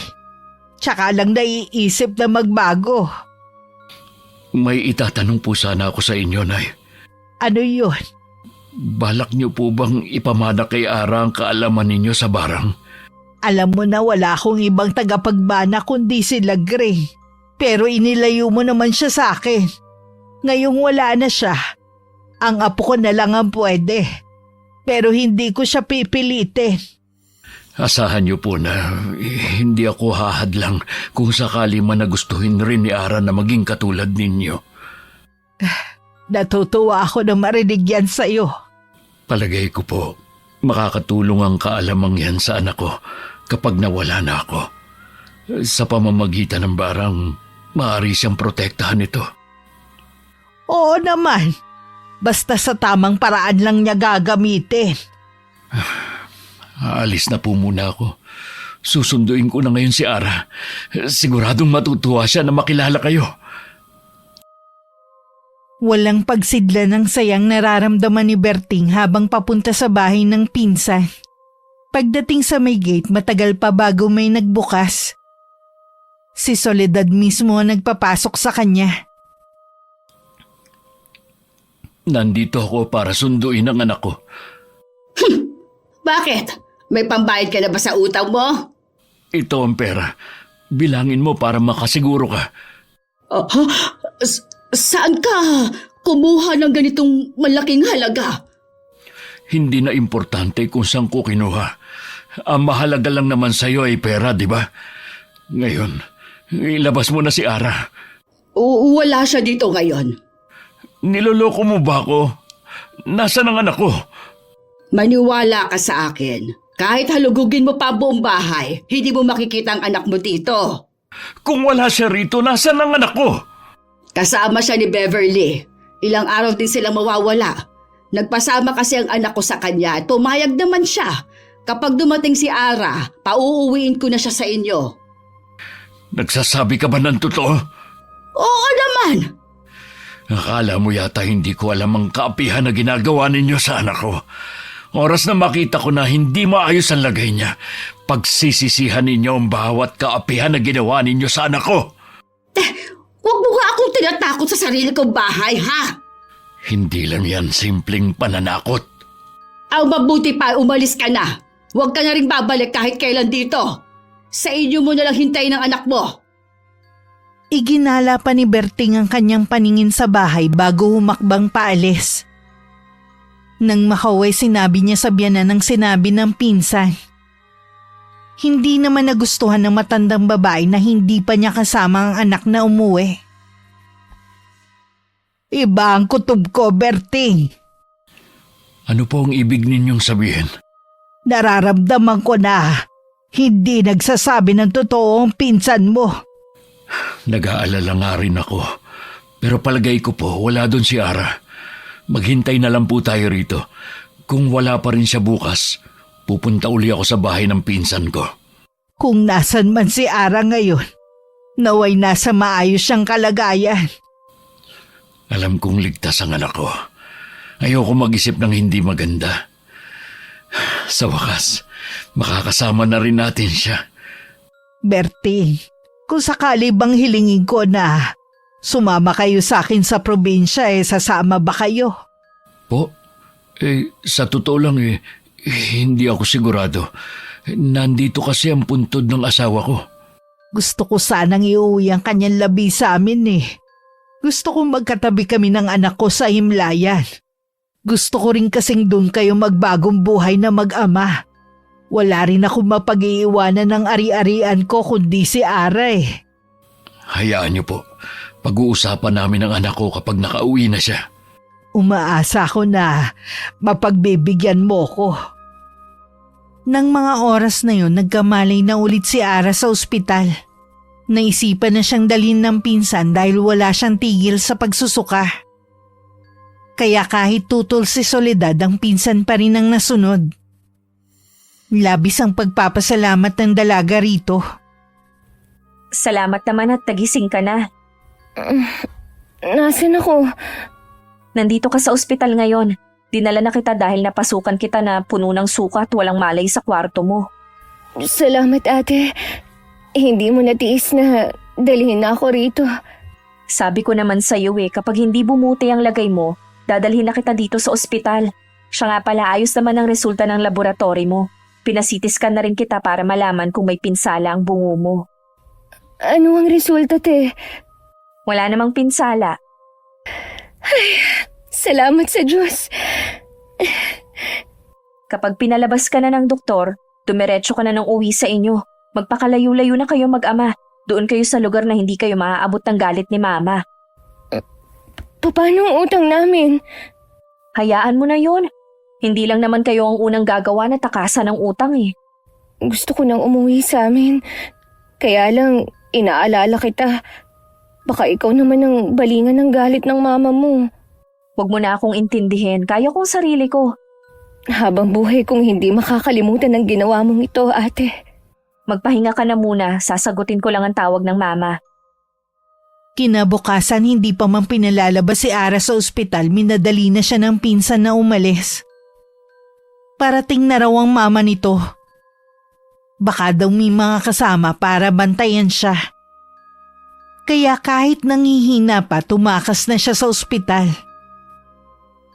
Tsaka lang naiisip na magbago. May itatanong po sana ako sa inyo, Nay. Ano yun? Balak niyo po bang ipamana kay Ara ang kaalaman ninyo sa barang? Alam mo na wala akong ibang tagapagbana kundi sila Gray. Pero inilayo mo naman siya sa akin. Ngayong wala na siya, ang apo ko na lang ang pwede. Pero hindi ko siya pipilitin. Asahan niyo po na hindi ako hahadlang kung sakali man nagustuhin rin ni Ara na maging katulad ninyo. Natutuwa ako na marinig yan sa'yo. Palagay ko po, makakatulong ang kaalamang yan sa anak ko kapag nawala na ako. Sa pamamagitan ng barang, maaari siyang protektahan ito. Oo naman. Basta sa tamang paraan lang niya gagamitin. Aalis na po muna ako. Susunduin ko na ngayon si Ara. Siguradong matutuwa siya na makilala kayo. Walang pagsidla ng sayang nararamdaman ni Berting habang papunta sa bahay ng pinsan. Pagdating sa may gate, matagal pa bago may nagbukas. Si Soledad mismo ang nagpapasok sa kanya. Nandito ako para sunduin ang anak ko. Bakit? May pambayad ka na ba sa utang mo? Ito ang pera. Bilangin mo para makasiguro ka. Saan ka kumuha ng ganitong malaking halaga? Hindi na importante kung saan ko kinuha. Ang mahalaga lang naman sa'yo ay pera, di ba? Ngayon, ilabas mo na si Ara. Wala siya dito ngayon. Niloloko mo ba ako? Nasaan ang anak ko? Maniwala ka sa akin. Kahit halugugin mo pa ang buong bahay, hindi mo makikita ang anak mo dito. Kung wala siya rito, nasaan ang anak ko? Kasama siya ni Beverly. Ilang araw din silang mawawala. Nagpasama kasi ang anak ko sa kanya. Tumayag naman siya. Kapag dumating si Ara, pauuwiin ko na siya sa inyo. Nagsasabi ka ba ng totoo? Oo naman! Akala mo yata hindi ko alam ang kaapihan na ginagawa ninyo sa anak ko. Oras na makita ko na hindi maayos ang lagay niya, pagsisisihan ninyo ang bawat kaapihan na ginawa ninyo sa anak ko. Huwag mo nga akong tinatakot sa sarili kong bahay, ha? Hindi lang yan simpleng pananakot. Ang mabuti pa, umalis ka na. Huwag ka na rin babalik kahit kailan dito. Sa inyo mo na lang hintayin ang anak mo. Iginala pa ni Berting ang kanyang paningin sa bahay bago humakbang paalis. Nang makauwi, sinabi niya sa biyanan ang sinabi ng pinsan. Hindi naman nagustuhan ng matandang babae na hindi pa niya kasama ang anak na umuwi. Iba ang kutob ko, Berting. Ano po ang ibig ninyong sabihin? Nararamdaman ko na hindi nagsasabi ng totoo ang pinsan mo. Nag-aalala nga rin ako. Pero palagay ko po, wala doon si Ara. Maghintay na lang po tayo rito. Kung wala pa rin siya bukas, pupunta uli ako sa bahay ng pinsan ko. Kung nasan man si Ara ngayon, naway nasa maayos siyang kalagayan. Alam kong ligtas ang anak ko. Ayoko mag-isip ng hindi maganda. Sa wakas, makakasama na rin natin siya. Berting, kung sakali bang hilingin ko na sumama kayo sa akin sa probinsya, sasama ba kayo? Po? Sa totoo lang hindi ako sigurado. Nandito kasi ang puntod ng asawa ko. Gusto ko sanang iuwi ang kanyang labi sa amin . Gusto kong magkatabi kami ng anak ko sa himlayan. Gusto ko rin kasing doon kayo magbagong buhay na mag-ama. Wala rin akong mapag-iiwanan ng ari-arian ko kundi si Ara . Hayaan niyo po. Pag-uusapan namin ang anak ko kapag nakauwi na siya. Umaasa ako na mapagbibigyan mo ko. Nang mga oras na yun, nagkamalay na ulit si Ara sa ospital. Naisipan na siyang dalhin ng pinsan dahil wala siyang tigil sa pagsusuka. Kaya kahit tutol si Soledad, ang pinsan pa rin ang nasunod. Labis ang pagpapasalamat ng dalaga rito. Salamat naman at tagising ka na. Nasaan ako? Nandito ka sa ospital ngayon. Dinala na kita dahil napasukan kita na puno ng suka at walang malay sa kwarto mo. Salamat, ate. Hindi mo natiis na dalhin na ako rito. Sabi ko naman sa iyo kapag hindi bumuti ang lagay mo, dadalhin na kita dito sa ospital. Siya nga pala, ayos naman ang resulta ng laboratory mo. Pinasitiskan na rin kita para malaman kung may pinsala ang bungo mo. Ano ang resulta, te? Wala namang pinsala. Ay, salamat sa Diyos. Kapag pinalabas ka na ng doktor, dumiretso ka na ng uwi sa inyo. Magpakalayo-layo na kayo mag-ama. Doon kayo sa lugar na hindi kayo maaabot ng galit ni Mama. Paano ang utang namin? Hayaan mo na yun. Hindi lang naman kayo ang unang gagawa na takasan ng utang eh. Gusto ko nang umuwi sa amin. Kaya lang, inaalala kita. Baka ikaw naman ang balingan ng galit ng mama mo. Huwag mo na akong intindihin, kaya kong sarili ko. Habang buhay kong hindi makakalimutan ang ginawa mong ito, ate. Magpahinga ka na muna, sasagutin ko lang ang tawag ng mama. Kinabukasan hindi pa man pinalalabas si Ara sa ospital, minadali na siya ng pinsan na umalis. Parating na raw ang mama nito. Baka daw may mga kasama para bantayan siya. Kaya kahit nangihina pa, tumakas na siya sa ospital.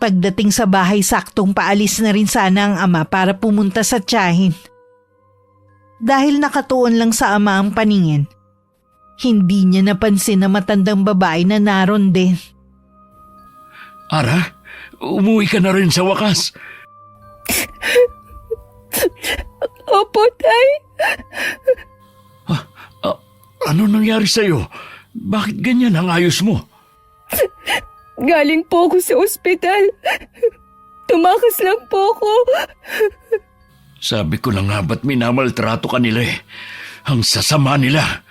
Pagdating sa bahay, saktong paalis na rin sana ang ama para pumunta sa tiyahin. Dahil nakatuon lang sa ama ang paningin, hindi niya napansin na matandang babae na naroon din. Ara, umuwi ka na rin sa wakas. Opo, tay. Ano nangyari sa'yo? Bakit ganyan ang ayos mo? Galing po ako sa ospital. Tumakas lang po ako. Sabi ko na nga ba't minamaltrato ka nila eh. Ang sasama nila.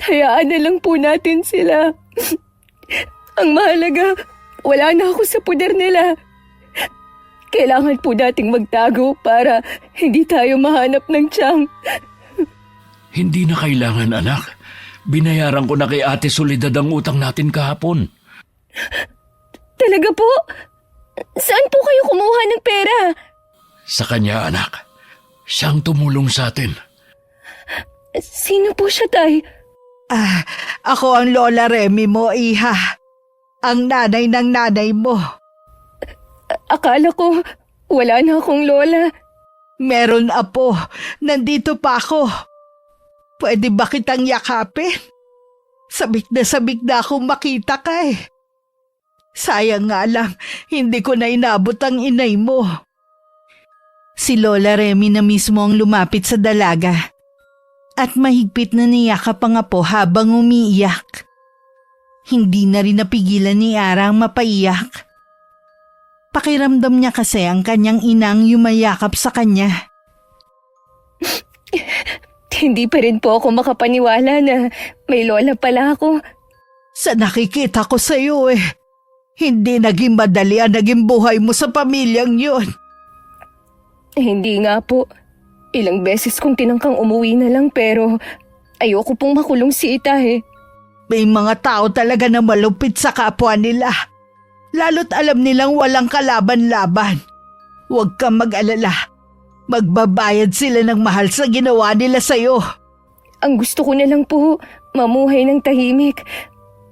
Hayaan na lang po natin sila. Ang mahalaga, wala na ako sa puder nila. Kailangan po nating magtago para hindi tayo mahanap ng tiyang. Hindi na kailangan, anak. Binayaran ko na kay Ate Soledad ang utang natin kahapon. Talaga po? Saan po kayo kumuha ng pera? Sa kanya, anak. Siyang tumulong sa atin. Sino po siya, tay? Ako ang Lola Remy mo, iha. Ang nanay ng nanay mo. Akala ko wala na akong lola. Meron, apo. Nandito pa ako. Pwede ba kitang yakapin? Sabik na akong makita ka eh. Sayang nga lang, hindi ko na inabot ang inay mo. Si Lola Remy na mismo ang lumapit sa dalaga at mahigpit na niyakap ang apo habang umiiyak. Hindi na rin napigilan ni Ara ang mapaiyak. Pakiramdam niya kasi ang kanyang inang yumayakap sa kanya. Hindi pa rin po ako makapaniwala na may lola pala ako. Sa nakikita ko sa iyo hindi naging madali ang naging buhay mo sa pamilyang yun. Hindi nga po. Ilang beses kong tinangkang umuwi na lang pero ayoko pong makulong si Ita eh. May mga tao talaga na malupit sa kapwa nila. Lalo't alam nilang walang kalaban-laban. Huwag kang mag-alala. Magbabayad sila ng mahal sa ginawa nila sa'yo. Ang gusto ko na lang po, mamuhay ng tahimik.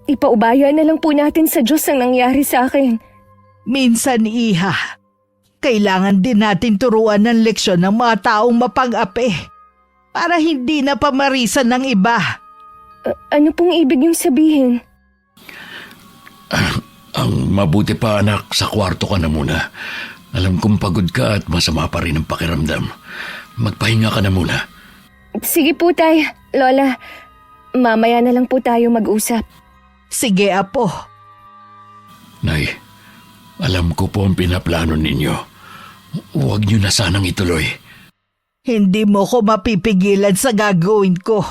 Ipaubaya na lang po natin sa Diyos ang nangyari sa akin. Minsan, iha, kailangan din natin turuan ng leksyon ng mga taong mapag-api para hindi na pamarisan ng iba. Ano pong ibig niyong sabihin? Ang mabuti pa, anak, sa kwarto ka na muna. Alam kong pagod ka at masama pa rin ang pakiramdam. Magpahinga ka na muna. Sige po, tay. Lola, mamaya na lang po tayo mag-usap. Sige, apo. Nay, alam ko po ang pinaplano ninyo. Huwag niyo na sanang ituloy. Hindi mo ko mapipigilan sa gagawin ko.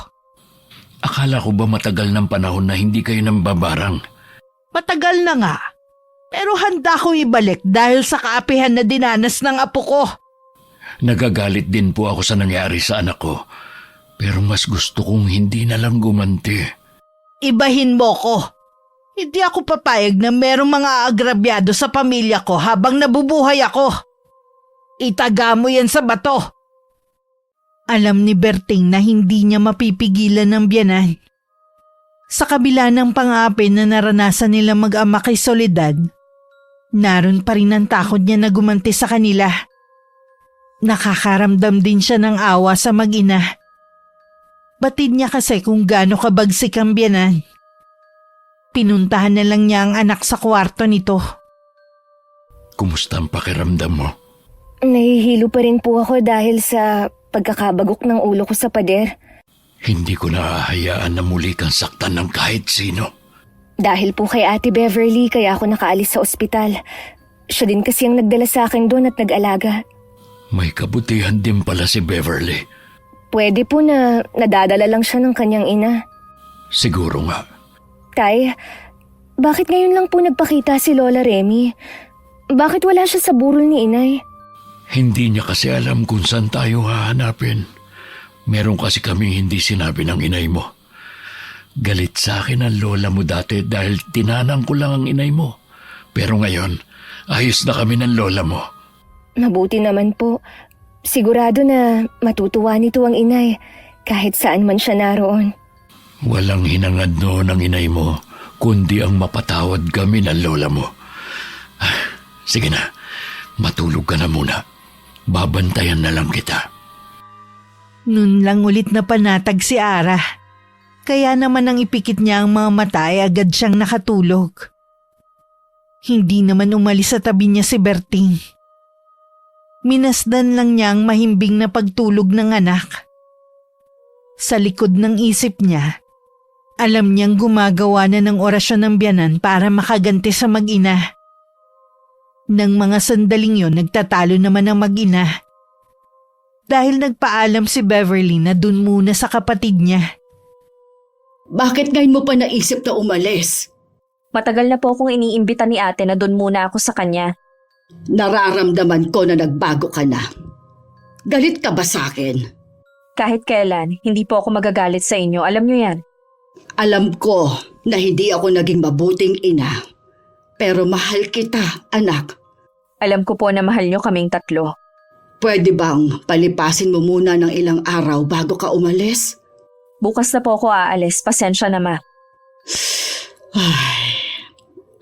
Akala ko ba matagal ng panahon na hindi kayo nambabarang? Matagal na nga. Pero handa kong ibalik dahil sa kaapihan na dinanas ng apo ko. Nagagalit din po ako sa nangyari sa anak ko. Pero mas gusto kong hindi na lang gumanti. Ibahin mo ko. Hindi ako papayag na merong mga agrabyado sa pamilya ko habang nabubuhay ako. Itaga mo yan sa bato. Alam ni Berting na hindi niya mapipigilan ng biyanan. Sa kabila ng pang-api na naranasan nila mag-ama kay Soledad, naroon pa rin ang takot niya na gumanti sa kanila. Nakakaramdam din siya ng awa sa mag-ina. Batid niya kasi kung gaano kabagsik ang biyanan. Pinuntahan na lang niya ang anak sa kwarto nito. Kumusta ang pakiramdam mo? Nahihilo pa rin po ako dahil sa pagkakabagok ng ulo ko sa pader. Hindi ko naahayaan na muli kang saktan ng kahit sino. Dahil po kay Ate Beverly kaya ako nakaalis sa ospital. Siya din kasi ang nagdala sa akin doon at nag-alaga. May kabutihan din pala si Beverly. Pwede po na nadadala lang siya ng kanyang ina. Siguro nga. Tay, bakit ngayon lang po nagpakita si Lola Remy? Bakit wala siya sa burol ni inay? Hindi niya kasi alam kung saan tayo hahanapin. Meron kasi kaming hindi sinabi ng inay mo. Galit sa akin ang lola mo dati dahil tinanang ko lang ang inay mo. Pero ngayon, ayos na kami ng lola mo. Mabuti naman po. Sigurado na matutuwa nito ang inay kahit saan man siya naroon. Walang hinangad noon ang inay mo, kundi ang mapatawad kami ng lola mo. Sige na, matulog ka na muna. Babantayan na lang kita. Nun lang ulit na panatag si Ara. Kaya naman nang ipikit niya ang mga mata ay agad siyang nakatulog. Hindi naman umalis sa tabi niya si Berting. Minasdan lang niya ang mahimbing na pagtulog ng anak. Sa likod ng isip niya, alam niyang gumagawa na ng orasyon ng biyanan para makaganti sa mag-ina. Nang mga sandaling yon, nagtatalo naman ang mag-ina. Dahil nagpaalam si Beverly na dun muna sa kapatid niya. Bakit ngayon mo pa naisip na umalis? Matagal na po akong iniimbita ni ate na doon muna ako sa kanya. Nararamdaman ko na nagbago ka na. Galit ka ba sa akin? Kahit kailan, hindi po ako magagalit sa inyo. Alam niyo yan. Alam ko na hindi ako naging mabuting ina. Pero mahal kita, anak. Alam ko po na mahal niyo kaming tatlo. Pwede bang palipasin mo muna ng ilang araw bago ka umalis? Bukas na po ako aalis. Pasensya na, ma. Ay,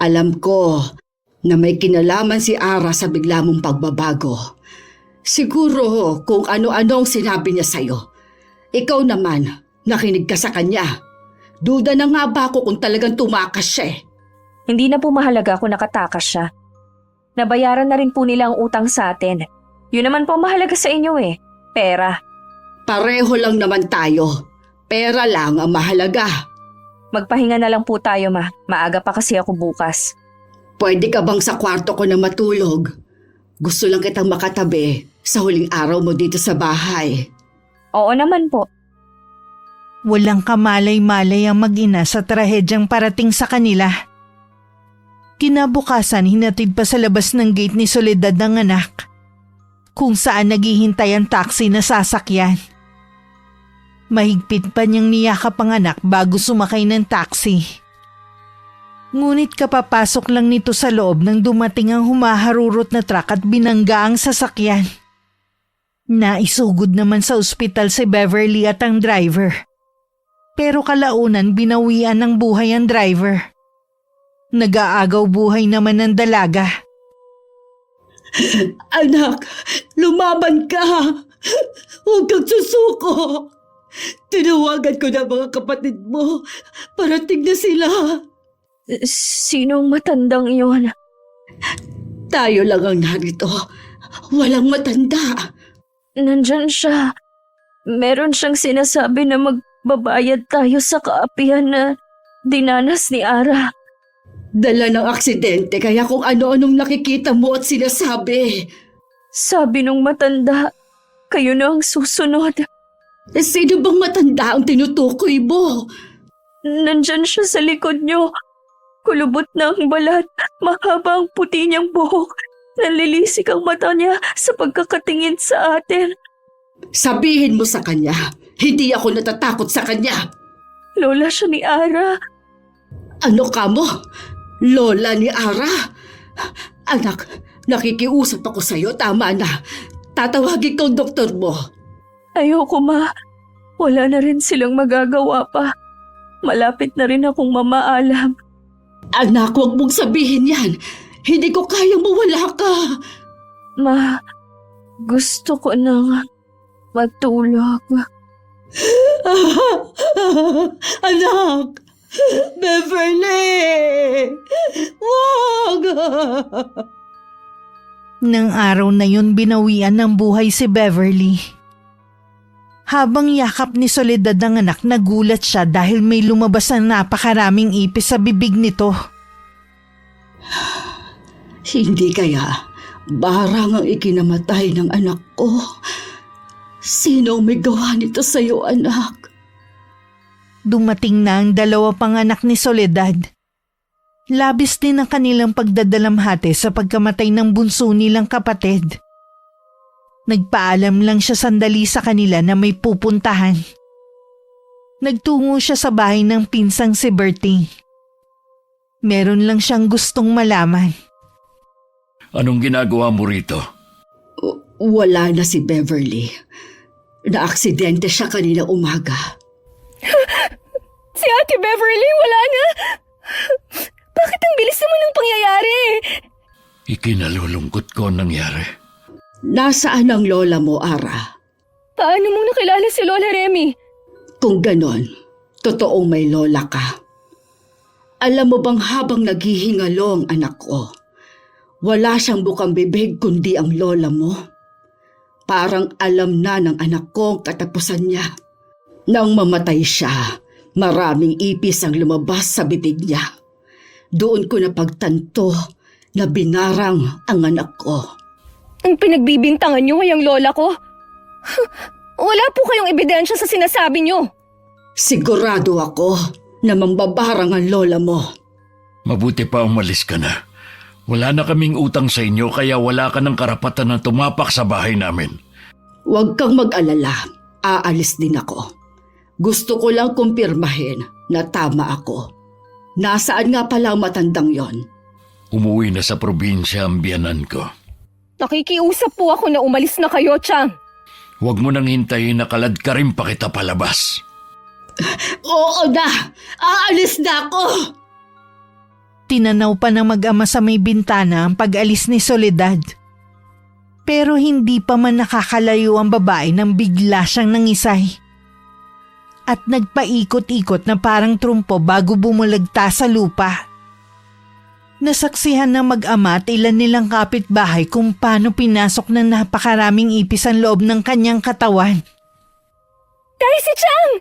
alam ko na may kinalaman si Ara sa bigla mong pagbabago. Siguro kung ano-ano ang sinabi niya sa'yo. Ikaw naman, nakinig ka sa kanya. Duda na nga ba ako kung talagang tumakas siya eh? Hindi na po mahalaga kung nakatakas siya. Nabayaran na rin po nila ang utang sa atin. Yun naman po mahalaga sa inyo eh. Pera. Pareho lang naman tayo. Pera lang ang mahalaga. Magpahinga na lang po tayo, ma. Maaga pa kasi ako bukas. Pwede ka bang sa kwarto ko na matulog? Gusto lang kitang makatabi sa huling araw mo dito sa bahay. Oo naman po. Walang kamalay-malay ang mag-ina sa trahedyang parating sa kanila. Kinabukasan, hinatid pa sa labas ng gate ni Soledad ang anak, kung saan naghihintay ang taxi na sasakyan. Mahigpit pa niyang niyakap ang anak bago sumakay ng taxi. Ngunit kapapasok lang nito sa loob nang dumating ang humaharurot na truck at binangga ang sasakyan. Naisugod naman sa ospital si Beverly at ang driver. Pero kalaunan binawian ng buhay ang driver. Nag-aagaw buhay naman ng dalaga. Anak, lumaban ka! Huwag kang susuko! Tinawagan ko na mga kapatid mo. Parating na sila. Sinong matandang iyon? Tayo lang ang narito. Walang matanda. Nandyan siya. Meron siyang sinasabi na magbabayad tayo sa kaapihan na dinanas ni Ara. Dala ng aksidente kaya kung ano-anong nakikita mo at sinasabi. Sabi nung matanda, kayo na ang susunod. Sino bang matanda ang tinutukoy mo? Nandyan siya sa likod niyo. Kulubot na ang balat, mahaba ang puti niyang buhok. Nalilisik ang mata niya sa pagkakatingin sa atin. Sabihin mo sa kanya, hindi ako natatakot sa kanya. Lola siya ni Ara. Ano ka mo? Lola ni Ara? Anak, nakikiusap ako sa'yo, tama na. Tatawagin ko ang doktor mo. Ayoko, ma. Wala na rin silang magagawa pa. Malapit na rin akong mamaalam. Anak, huwag mong sabihin yan. Hindi ko kayang mawala ka. Ma, gusto ko nang matulog. Anak! Beverly! Wag! Nang araw na yun, binawian ng buhay si Beverly. Habang yakap ni Soledad ang anak, nagulat siya dahil may lumabas na napakaraming ipis sa bibig nito. Hindi kaya barang ang ikinamatay ng anak ko? Sino ang may gawa nito sa'yo, anak? Dumating na ang dalawa pang anak ni Soledad. Labis din ang kanilang pagdadalamhati sa pagkamatay ng bunso nilang kapatid. Nagpaalam lang siya sandali sa kanila na may pupuntahan. Nagtungo siya sa bahay ng pinsang si Bertie. Meron lang siyang gustong malaman. Anong ginagawa mo rito? Wala na si Beverly. Naaksidente siya kanina umaga. Si Ate Beverly, wala na! Bakit ang bilis naman ng pangyayari? Ikinalulungkot ko ang nangyari. Nasaan ang lola mo, Ara? Paano mong nakilala si Lola Remy? Kung ganon, totoong may lola ka. Alam mo bang habang naghihingalo ang anak ko, wala siyang bukang bibig kundi ang lola mo? Parang alam na ng anak ko ang katapusan niya. Nang mamatay siya, maraming ipis ang lumabas sa bibig niya. Doon ko napagtanto na binarang ang anak ko. Ang pinagbibintangan niyo ay ang lola ko? Wala po kayong ebidensya sa sinasabi niyo. Sigurado ako na mambabarang ang lola mo. Mabuti pa umalis ka na. Wala na kaming utang sa inyo kaya wala ka ng karapatan na tumapak sa bahay namin. Huwag kang mag-alala, aalis din ako. Gusto ko lang kumpirmahin na tama ako. Nasaan nga pala ang matandang yon? Umuwi na sa probinsya ang biyanan ko. Nakikiusap po ako na umalis na kayo, Chang. Huwag mo nang hintayin na kalad ka rin pa kita palabas. Oo na! Aalis na ako! Tinanaw pa ng mag-ama sa may bintana ang pag-alis ni Soledad. Pero hindi pa man nakakalayo ang babae nang bigla siyang nangisay. At nagpaikot-ikot na parang trumpo bago bumulagta sa lupa. Nasaksihan ng mag-ama at ilan nilang kapitbahay kung paano pinasok ng napakaraming ipis ang loob ng kanyang katawan. Tay, si Chang!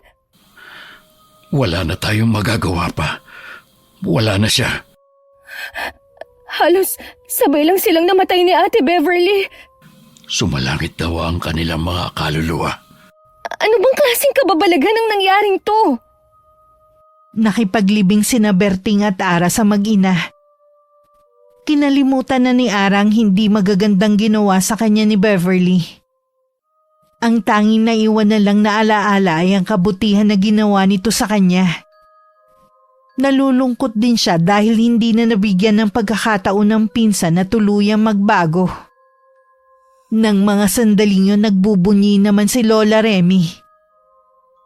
Wala na tayong magagawa pa. Wala na siya. Halos sabay lang silang namatay ni Ate Beverly. Sumalangit daw ang kanilang mga kaluluwa. Ano bang klaseng kababalagan ang nangyaring to? Nakipaglibing sina Berting at Ara sa mag-ina. Kinalimutan na ni Ara ang hindi magagandang ginawa sa kanya ni Beverly. Ang tanging naiwan na lang na alaala ay ang kabutihan na ginawa nito sa kanya. Nalulungkot din siya dahil hindi na nabigyan ng pagkakataon ng pinsan na tuluyang magbago. Nang mga sandaling yun nagbubunyi naman si Lola Remy.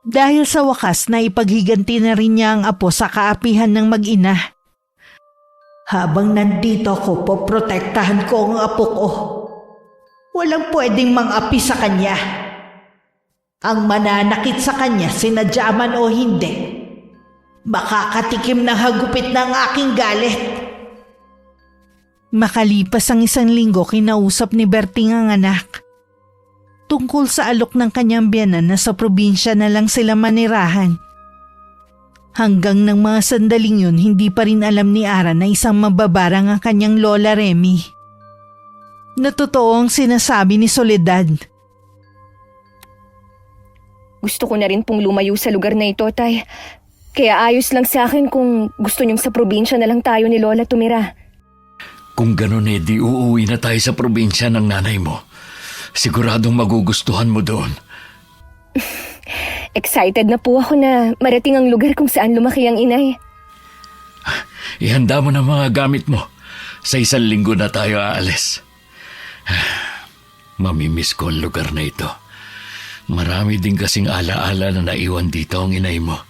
Dahil sa wakas na ipaghiganti na rin niya ang apo sa kaapihan ng mag-ina. Habang nandito ako, poprotektahan ko ang apo ko. Walang pwedeng mang-api sa kanya. Ang mananakit sa kanya, sinadya man o hindi, makakatikim ng hagupit ng aking galit. Makalipas ang 1 linggo, kinausap ni Berting ang anak. Tungkol sa alok ng kanyang biyanan na sa probinsya na lang sila manirahan. Hanggang ng mga sandaling yun, hindi pa rin alam ni Ara na isang mababarang ang kanyang Lola Remy. Na totoo ang sinasabi ni Soledad. Gusto ko na rin pong lumayo sa lugar na ito, Tay. Kaya ayos lang sa akin kung gusto niyong sa probinsya na lang tayo ni Lola tumira. Kung ganun di uuwi na tayo sa probinsya ng nanay mo. Siguradong magugustuhan mo doon. Excited na po ako na marating ang lugar kung saan lumaki ang inay. Ihanda mo na mga gamit mo. Sa 1 linggo na tayo aalis. Mamimiss ko ang lugar na ito. Marami din kasing alaala na naiwan dito ang inay mo.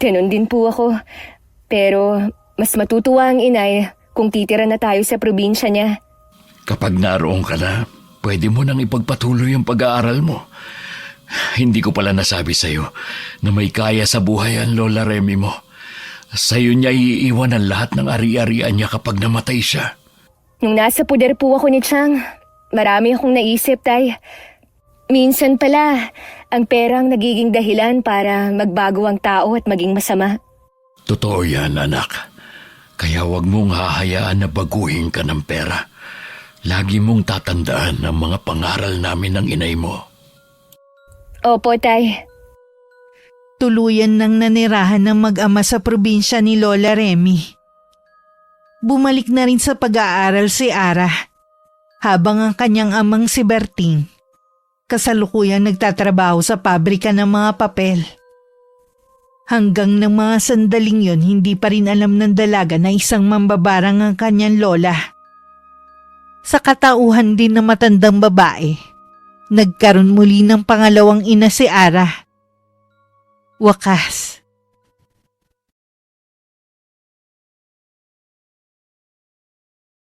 Ganon din po ako. Pero mas matutuwa ang inay kung titira na tayo sa probinsya niya. Kapag naroon ka na, pwede mo nang ipagpatuloy ang pag-aaral mo. Hindi ko pala nasabi sa'yo na may kaya sa buhay ang Lola Remy mo. Sa'yo niya iiwan ang lahat ng ari-arian niya kapag namatay siya. Nung nasa puder po ako ni Chang, marami akong naisip, Tay. Minsan pala, ang pera ang nagiging dahilan para magbago ang tao at maging masama. Totoo yan, anak. Kaya wag mong hahayaan na baguhin ka ng pera. Lagi mong tatandaan ang mga pangaral namin ng inay mo. Opo, Tay. Tuluyan nang nanirahan ng mag-ama sa probinsya ni Lola Remy. Bumalik na rin sa pag-aaral si Ara, habang ang kanyang amang si Berting kasalukuyang nagtatrabaho sa pabrika ng mga papel. Hanggang ng mga sandaling yon, hindi pa rin alam ng dalaga na isang mambabarang ang kanyang lola. Sa katauhan din ng matandang babae, nagkaroon muli ng pangalawang ina si Ara. Wakas,